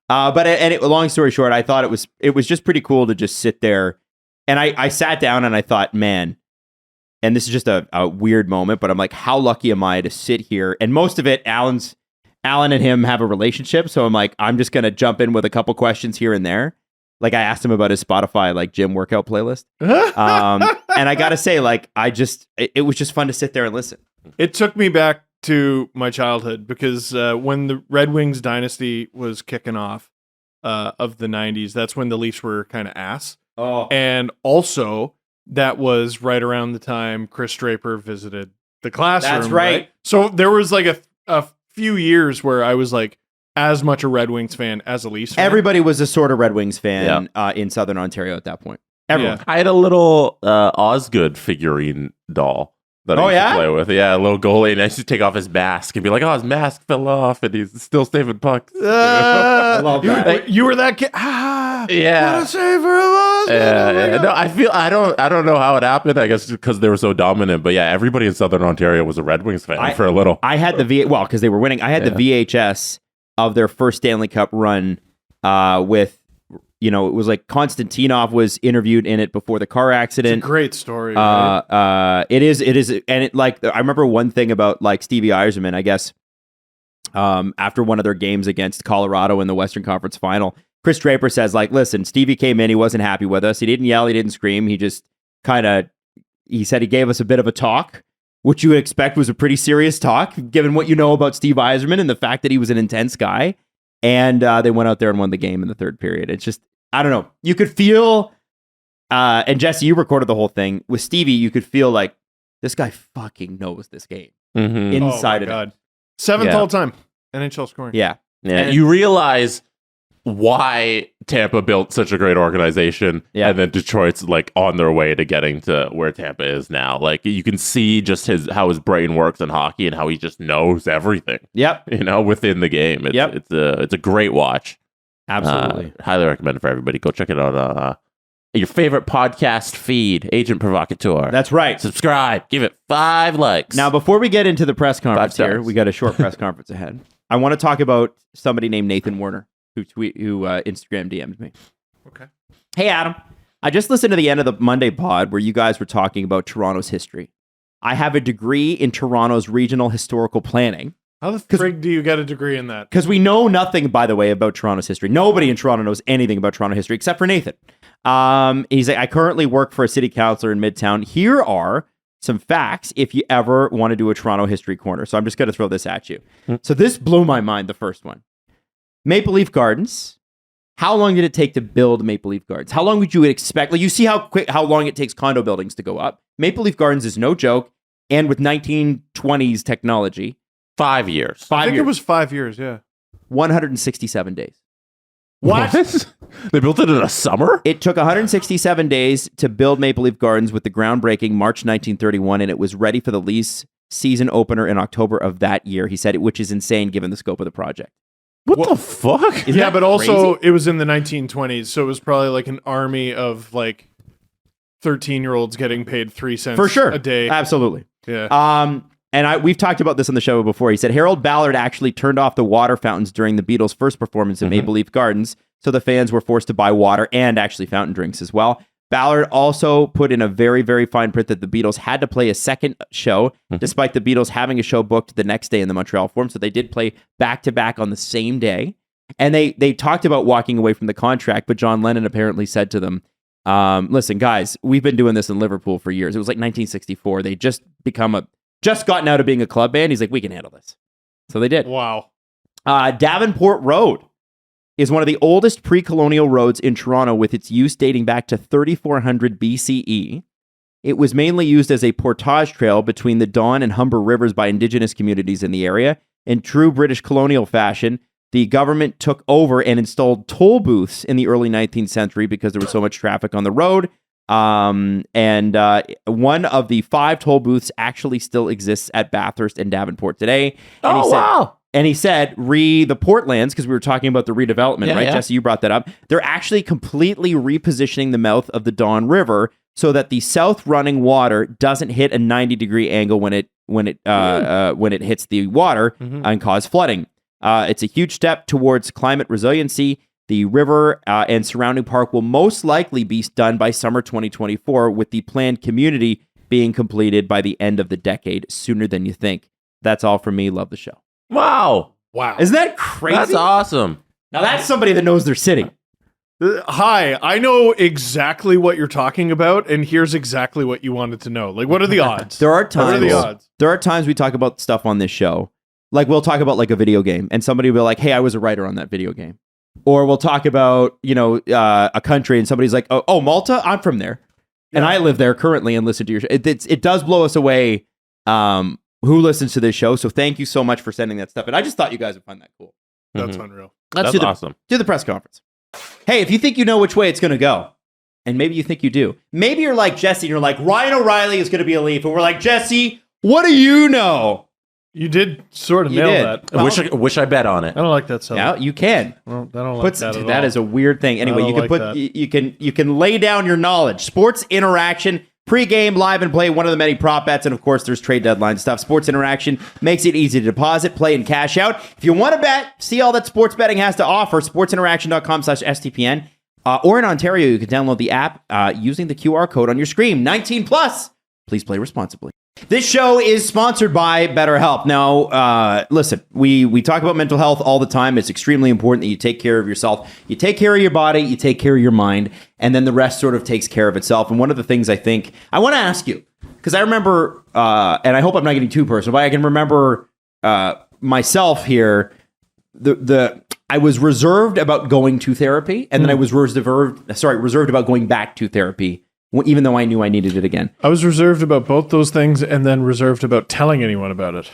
Long story short, I thought it was just pretty cool to just sit there, and I sat down and I thought, man, and this is just a weird moment, but I'm like, how lucky am I to sit here? And most of it, Allan and him have a relationship, so I'm like, I'm just gonna jump in with a couple questions here and there. Like I asked him about his Spotify gym workout playlist, and I gotta say, it was just fun to sit there and listen. It took me back to my childhood because when the Red Wings dynasty was kicking off, of the 90s. That's when the Leafs were kind of ass. Oh, And also, that was right around the time Chris Draper visited the classroom. That's right. So there was like a few years where I was like as much a Red Wings fan as a Leafs fan. everybody was a sort of Red Wings fan in Southern Ontario at that point. Everyone. Yeah. I had a little Osgood figurine doll that I used to play with. Yeah, a little goalie. And I used to take off his mask and be like, oh, his mask fell off and he's still saving pucks. I love that. You were that kid. Yeah. What a save for us. Yeah. No, I don't know how it happened. I guess because they were so dominant. But yeah, everybody in Southern Ontario was a Red Wings fan for a little. I had because they were winning. I had the VHS of their first Stanley Cup run with, it was like Konstantinov was interviewed in it before the car accident. It's a great story. Right? It is, and it like I remember one thing about like Stevie Yzerman, I guess. After one of their games against Colorado in the Western Conference Final, Chris Draper says, like, listen, Stevie came in, he wasn't happy with us. He didn't yell, he didn't scream. He just he said he gave us a bit of a talk, which you would expect was a pretty serious talk, given what you know about Steve Yzerman and the fact that he was an intense guy. And they went out there and won the game in the third period. It's just, I don't know. You could feel, and Jesse, you recorded the whole thing. With Stevie, you could feel like, this guy fucking knows this game. Inside of it. 7th all time NHL scoring. Yeah. And you realize why Tampa built such a great organization, and then Detroit's like on their way to getting to where Tampa is now. Like you can see just how his brain works in hockey and how he just knows everything. Yep. Within the game. It's a great watch. Absolutely. Highly recommend it for everybody. Go check it out on your favorite podcast feed, Agent Provocateur. That's right. Subscribe. Give it 5 likes. Now, before we get into the press conference here, we got a short press conference ahead. I want to talk about somebody named Nathan Werner, who Instagram DM'd me. Okay. Hey, Adam. I just listened to the end of the Monday pod where you guys were talking about Toronto's history. I have a degree in Toronto's regional historical planning. How the frig do you get a degree in that? Because we know nothing, by the way, about Toronto's history. Nobody in Toronto knows anything about Toronto history except for Nathan. He's like, I currently work for a city councilor in Midtown. Here are some facts if you ever want to do a Toronto history corner. So I'm just going to throw this at you. So this blew my mind, the first one. Maple Leaf Gardens. How long did it take to build Maple Leaf Gardens? How long would you expect? Like, you see how long it takes condo buildings to go up. Maple Leaf Gardens is no joke. And with 1920s technology, 5 years. I think it was 5 years, yeah. 167 days. What? They built it in a summer? It took 167 days to build Maple Leaf Gardens with the groundbreaking March 1931, and it was ready for the Leafs season opener in October of that year, he said, which is insane given the scope of the project. What the fuck? Yeah, but also it was in the 1920s, so it was probably like an army of like 13-year-olds getting paid 3 cents for sure a day. Absolutely. Yeah. And we've talked about this on the show before. He said Harold Ballard actually turned off the water fountains during the Beatles' first performance at Maple Leaf Gardens, so the fans were forced to buy water and actually fountain drinks as well. Ballard also put in a very, very fine print that the Beatles had to play a second show, despite the Beatles having a show booked the next day in the Montreal Forum. So they did play back-to-back on the same day. And they talked about walking away from the contract, but John Lennon apparently said to them, listen, guys, we've been doing this in Liverpool for years. It was like 1964. They just gotten out of being a club band. He's like, we can handle this. So they did. Wow. Davenport Road is one of the oldest pre-colonial roads in Toronto, with its use dating back to 3400 BCE. It was mainly used as a portage trail between the Don and Humber rivers by Indigenous communities in the area. In true British colonial fashion, the government took over and installed toll booths in the early 19th century because there was so much traffic on the road. And one of the 5 toll booths actually still exists at Bathurst and Davenport today. And wow. And he said, the Portlands, because we were talking about the redevelopment, right? Yeah. Jesse, you brought that up. They're actually completely repositioning the mouth of the Don River so that the south running water doesn't hit a 90-degree angle when it hits the water and cause flooding. It's a huge step towards climate resiliency. The river and surrounding park will most likely be done by summer 2024, with the planned community being completed by the end of the decade, sooner than you think. That's all from me. Love the show. Wow. Isn't that crazy? That's awesome. Now that's somebody that knows their city. Hi, I know exactly what you're talking about, and here's exactly what you wanted to know. Like, what are the odds? There are times. What are the odds? There are times we talk about stuff on this show. Like, we'll talk about like a video game, and somebody will be like, hey, I was a writer on that video game. or we'll talk about, a country and somebody's like, oh, Malta, I'm from there. And I live there currently and listen to your show. It does blow us away who listens to this show. So thank you so much for sending that stuff. And I just thought you guys would find that cool. That's unreal. That's awesome. Do the press conference. Hey, if you think you know which way it's going to go, and maybe you think you do, maybe you're like Jesse and you're like, Ryan O'Reilly is going to be a Leaf. And we're like, Jesse, what do you know? You did sort of nail that. I wish I bet on it. I don't like that song. Yeah, you can. Well, I don't like that at all. That is a weird thing. Anyway, you can like you can lay down your knowledge. Sports Interaction, pre-game, live and play, one of the many prop bets, and of course, there's trade deadline stuff. Sports Interaction makes it easy to deposit, play, and cash out. If you want to bet, see all that sports betting has to offer. sportsinteraction.com/STPN. Or in Ontario, you can download the app using the QR code on your screen. 19 plus. Please play responsibly. This show is sponsored by BetterHelp. Now, listen, we talk about mental health all the time. It's extremely important that you take care of yourself. You take care of your body, you take care of your mind, and then the rest sort of takes care of itself. And one of the things I think I want to ask you, because I remember, and I hope I'm not getting too personal, but I can remember myself here, I was reserved about going to therapy, and then I was reserved about going back to therapy, even though I knew I needed it again. I was reserved about both those things, and then reserved about telling anyone about it.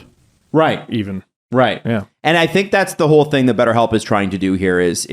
Right. Even. Right. Yeah. And I think that's the whole thing that BetterHelp is trying to do here is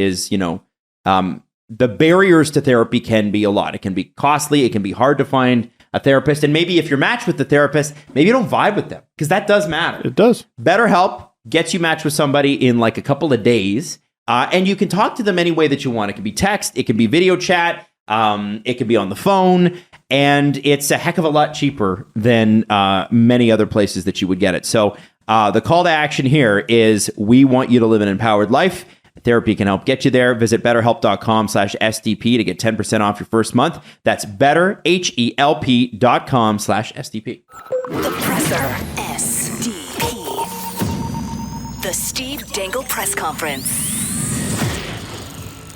the barriers to therapy can be a lot. It can be costly. It can be hard to find a therapist. And maybe if you're matched with the therapist, maybe you don't vibe with them, because that does matter. It does. BetterHelp gets you matched with somebody in like a couple of days. And you can talk to them any way that you want. It can be text. It can be video chat. It can be on the phone, and it's a heck of a lot cheaper than many other places that you would get it. So the call to action here is we want you to live an empowered life. Therapy can help get you there. Visit betterhelp.com/SDP to get 10% off your first month. That's betterhelp.com/SDP. The Presser. SDP. The Steve Dangle Press Conference.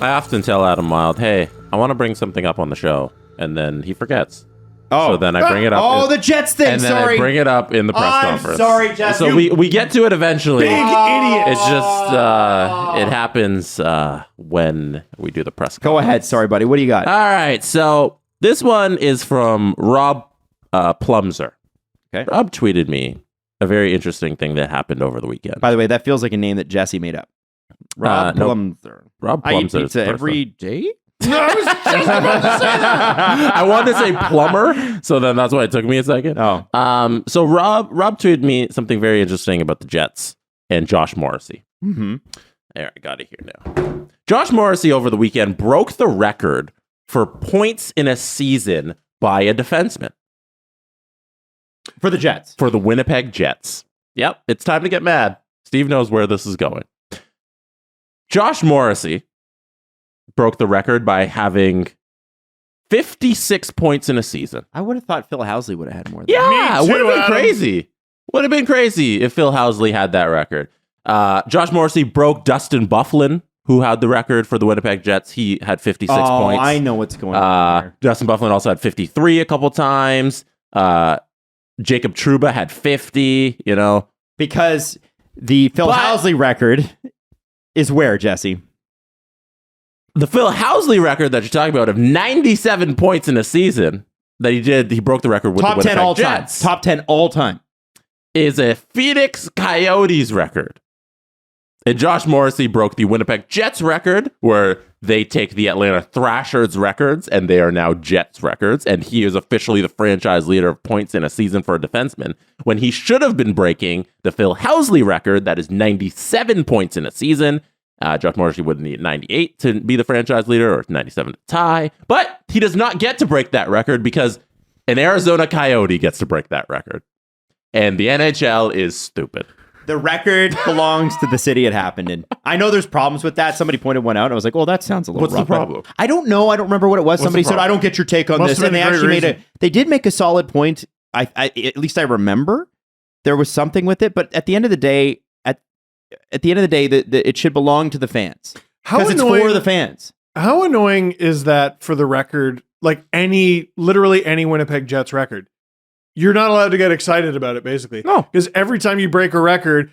I often tell Adam Wylde, hey, I want to bring something up on the show, and then he forgets. So then I bring it up. The Jets thing. And then I bring it up in the press conference. Sorry, Jeff. So we get to it eventually. Big idiot. It's just it happens when we do the press conference. Go ahead. Sorry, buddy. What do you got? All right. So this one is from Rob Plumser. Okay. Rob tweeted me a very interesting thing that happened over the weekend. By the way, that feels like a name that Jesse made up. Rob Plumser. Rob I eat Plumser. pizza every day? No, I was just about to say that. I wanted to say plumber, so then that's why it took me a second. Oh. So Rob tweeted me something very interesting about the Jets and Josh Morrissey. Mm-hmm. There, I got it here now. Josh Morrissey over the weekend broke the record for points in a season by a defenseman. For the Jets. For the Winnipeg Jets. Yep, it's time to get mad. Steve knows where this is going. Josh Morrissey broke the record by having 56 points in a season. I would have thought Phil Housley would have had more than Yeah, Me too, would have been Adam. crazy. Would have been crazy if Phil Housley had that record. Josh Morrissey broke Dustin Byfuglien, who had the record for the Winnipeg Jets. He had 56 points. I know what's going on here. Dustin Byfuglien also had 53 a couple times. Jacob Trouba had 50, Because the Phil Housley record is where, Jesse? The Phil Housley record that you're talking about of 97 points in a season that he broke the record with Top the 10 Winnipeg all time. Jets. Top 10 all time. Is a Phoenix Coyotes record. And Josh Morrissey broke the Winnipeg Jets record, where they take the Atlanta Thrashers records, and they are now Jets records. And he is officially the franchise leader of points in a season for a defenseman, when he should have been breaking the Phil Housley record, that is 97 points in a season. Josh Morrissey would need 98 to be the franchise leader, or 97 to tie. But he does not get to break that record because an Arizona Coyote gets to break that record. And the NHL is stupid. The record belongs to the city it happened in. I know there's problems with that. Somebody pointed one out. And I was like, well, that sounds a little What's rough. the problem? I don't know. I don't remember what it was. Somebody said, I don't get your take on this. And they actually they did make a solid point. I at least I remember there was something with it. But at the end of the day, it should belong to the fans. Because it's for the fans. How annoying is that for the record? Like literally any Winnipeg Jets record. You're not allowed to get excited about it, basically. No. Because every time you break a record,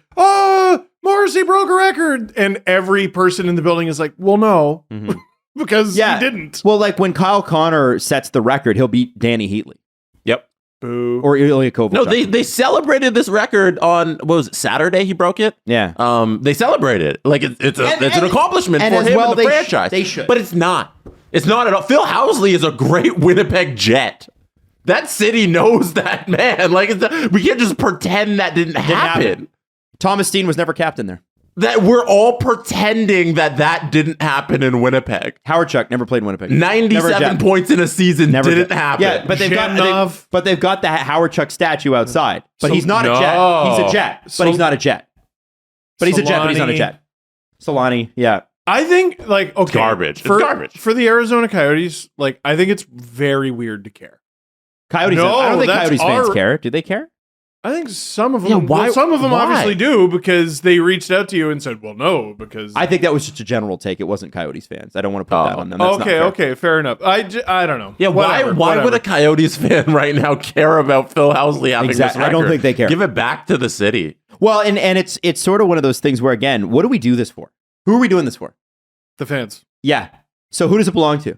course he broke a record. And every person in the building is like, well, no, because he didn't. Well, like when Kyle Connor sets the record, he'll beat Danny Heatley. Yep. Boo. Or Ilya Kovalchuk. No, they celebrated this record on, what was it, Saturday he broke it? Yeah. They celebrated it. Like it's an accomplishment for him and the franchise. They should. But it's not. It's not at all. Phil Housley is a great Winnipeg Jet. That city knows that, man. Like we can't just pretend that didn't happen. Thomas Steen was never captain there. That we're all pretending that didn't happen in Winnipeg. Howard Chuck never played in Winnipeg. 97 points in a season didn't happen. Yeah, but they've got the Howard Chuck statue outside. But he's not a Jet. He's a Jet. But he's not a Jet. But he's a Jet. But he's not a Jet. Solani, yeah. I think like okay, garbage. For, it's garbage for the Arizona Coyotes. Like I think it's very weird to care. Coyotes. I don't think Coyotes fans care. Do they care? I think some of them. Yeah, why? Well, some of them why? obviously do because they reached out to you and said, "Well, no," because I think that was just a general take. It wasn't Coyotes fans. I don't want to put that on them. That's not fair. Okay, fair enough. I don't know. Yeah, Whatever. why would a Coyotes fan right now care about Phil Housley having this record? I don't think they care. Give it back to the city. Well, and it's sort of one of those things where again, what do we do this for? Who are we doing this for? The fans. Yeah. So who does it belong to?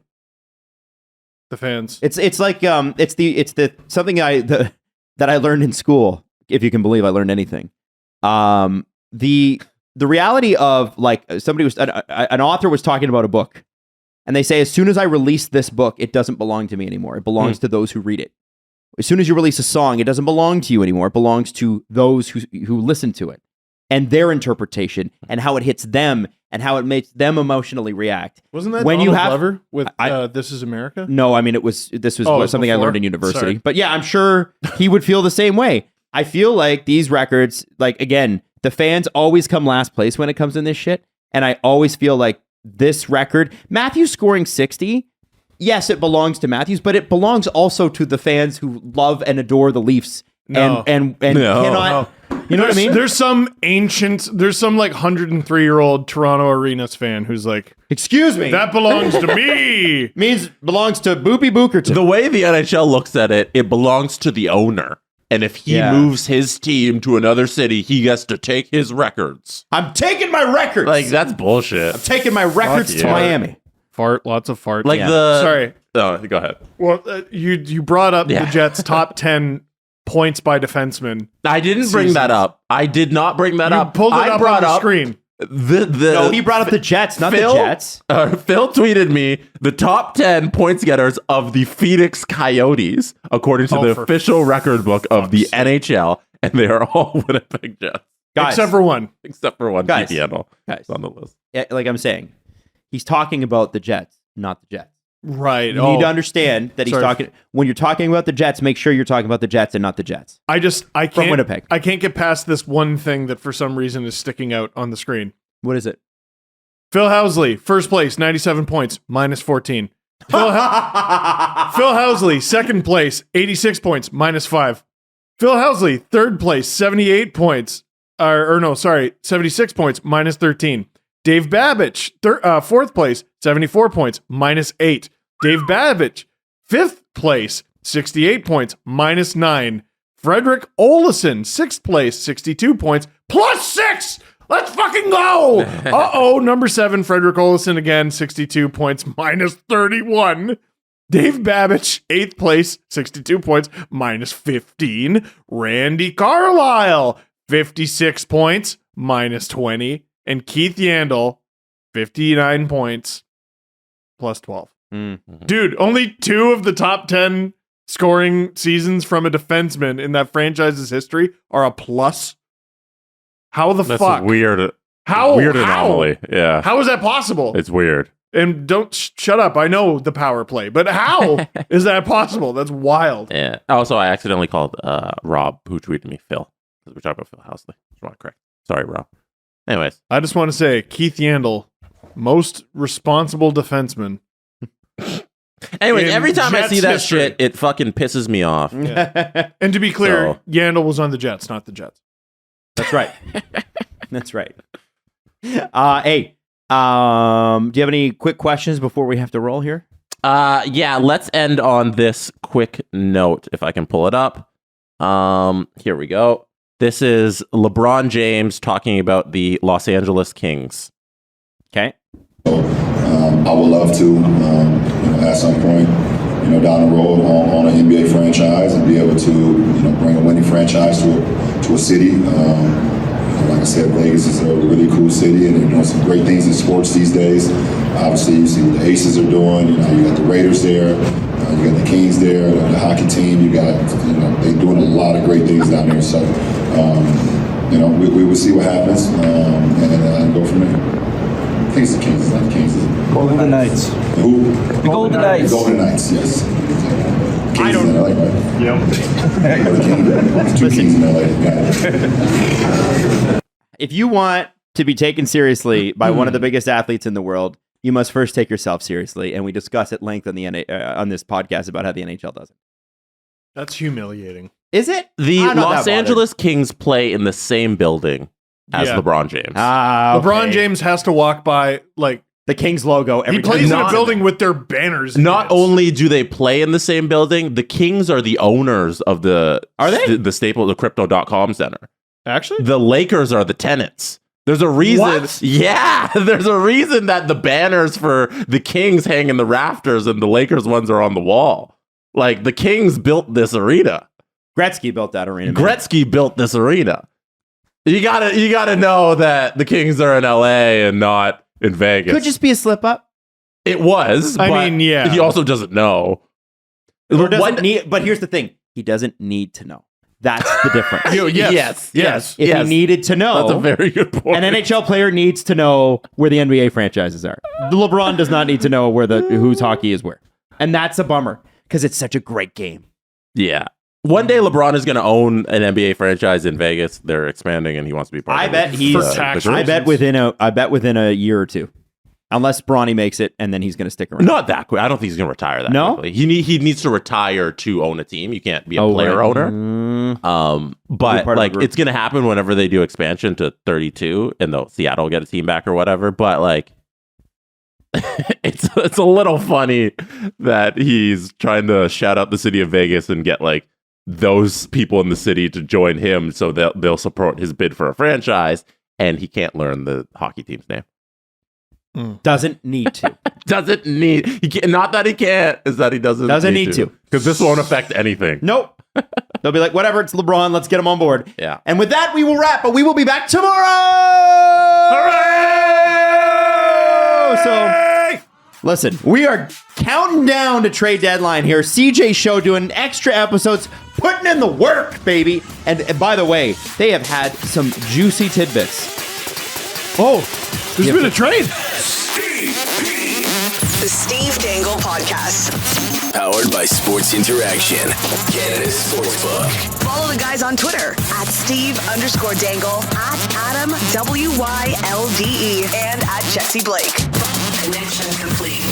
The fans. It's like it's the something that I learned in school. If you can believe I learned anything. The reality of like somebody was an author was talking about a book, and they say as soon as I release this book, it doesn't belong to me anymore. It belongs to those who read it. As soon as you release a song, it doesn't belong to you anymore. It belongs to those who listen to it and their interpretation and how it hits them and how it makes them emotionally react. Wasn't that when Donald you have Glover with This Is America? No, I mean this was something I learned in university. Sorry. But yeah, I'm sure he would feel the same way. I feel like these records, like again, the fans always come last place when it comes in this shit. And I always feel like this record, Matthews scoring 60, yes, it belongs to Matthews, but it belongs also to the fans who love and adore the Leafs and cannot. You know what I mean? There's some like 103-year-old Toronto Arenas fan who's like, excuse me, that belongs to me. Belongs to Boopy Bookerton. The way the NHL looks at it, it belongs to the owner. And if he moves his team to another city, he gets to take his records. I'm taking my records. Like, that's bullshit. I'm taking my records to Miami. Lots of fart. Like Sorry. No, go ahead. Well, you brought up the Jets' top 10 points by defenseman. I didn't bring that up. I did not bring that up. Pulled it up on the screen. No, he brought up the Jets, not the Jets. Phil tweeted me the top 10 points getters of the Phoenix Coyotes, according to the official record book of the NHL, and they are all Winnipeg Jets. Guys, except for one. Guys, It's on the list. Yeah, like I'm saying, he's talking about the Jets, not the Jets. Right. You need to understand that he's talking. When you're talking about the Jets, make sure you're talking about the Jets and not the Jets. I can't. From Winnipeg. I can't get past this one thing that for some reason is sticking out on the screen. What is it? Phil Housley, first place, 97 points, minus 14. Phil Housley, second place, 86 points, minus 5. Phil Housley, third place, 78 points. 76 points, minus 13. Dave Babbage, fourth place, 74 points, minus 8. Dave Babbage, fifth place, 68 points, minus 9. Frederick Olesen, sixth place, 62 points, plus 6. Let's fucking go. Uh-oh, number 7, Frederick Olesen again, 62 points, minus 31. Dave Babbage, 8th place, 62 points, minus 15. Randy Carlisle, 56 points, minus 20. And Keith Yandel, 59 points, plus 12. Mm-hmm. Dude, only 2 of the top 10 scoring seasons from a defenseman in that franchise's history are a plus. How the That's fuck? Weird. How? Weird anomaly. Yeah. How is that possible? It's weird. And don't shut up. I know the power play, but how is that possible? That's wild. Yeah. Also, I accidentally called Rob, who tweeted me Phil. We're talking about Phil Housley. That's not correct. Sorry, Rob. Anyways, I just want to say Keith Yandel, most responsible defenseman. Anyways, every time Jets I see that history. shit, it fucking pisses me off. Yeah. And to be clear, Yandel was on the Jets, not the Jets. That's right. That's right. Hey, do you have any quick questions before we have to roll here? Yeah, let's end on this quick note, if I can pull it up. Here we go. This is LeBron James talking about the Los Angeles Kings. Okay. I would love to, at some point, down the road on an NBA franchise and be able to, bring a winning franchise to a city. Like I said, Vegas is a really cool city, and they're doing some great things in sports these days. Obviously, you see what the Aces are doing. You got the Raiders there, you got the Kings there, the hockey team. You got, they're doing a lot of great things down there. So, we will see what happens and go from there. I think it's the Kings. It's not the Kings. Golden Knights. Who? The Golden Knights. Golden Knights, yes. Kings I don't in LA, right? Yep. Two Kings in LA. Got it. If you want to be taken seriously by one of the biggest athletes in the world, you must first take yourself seriously. And we discuss at length on on this podcast about how the NHL does it. That's humiliating. Is it? The Los Angeles Kings play in the same building as LeBron James. Okay. LeBron James has to walk by the Kings logo every time. He plays in a building with their banners. Not only do they play in the same building, the Kings are the owners of the the Crypto.com center. Actually? The Lakers are the tenants. There's a reason. What? Yeah, there's a reason that the banners for the Kings hang in the rafters and the Lakers ones are on the wall. Like, the Kings built this arena. Gretzky built that arena. Gretzky built this arena. You gotta know that the Kings are in LA and not in Vegas. Could just be a slip up. It was. He also doesn't know. But here's the thing: he doesn't need to know. That's the difference. Yes. If he needed to know, that's a very good point. An NHL player needs to know where the NBA franchises are. LeBron does not need to know where whose hockey is where, and that's a bummer because it's such a great game. Yeah. One day LeBron is going to own an NBA franchise in Vegas. They're expanding, and he wants to be part of it. I bet within a year or two, unless Bronny makes it, and then he's going to stick around. Not that quick. I don't think he's going to retire that quickly. He needs to retire to own a team. You can't be a player owner. But like, it's going to happen whenever they do expansion to 32, and Seattle will get a team back or whatever. But like, it's a little funny that he's trying to shout out the city of Vegas and get like those people in the city to join him so they'll support his bid for a franchise, and he can't learn the hockey team's name. Doesn't need to. Doesn't need. Not that he can't, is that he doesn't need to. Because this won't affect anything. Nope. They'll be like, whatever, it's LeBron, let's get him on board. Yeah. And with that, we will wrap, but we will be back tomorrow! Hooray! So, listen, we are counting down to trade deadline here. CJ Show doing extra episodes, putting in the work, baby. And by the way, they have had some juicy tidbits. Oh, there's been a trade. The Steve Dangle Podcast. Powered by Sports Interaction, Canada's Sportsbook. Follow the guys on Twitter at Steve_Dangle, at Adam WYLDE, and at Jesse Blake. Connection complete.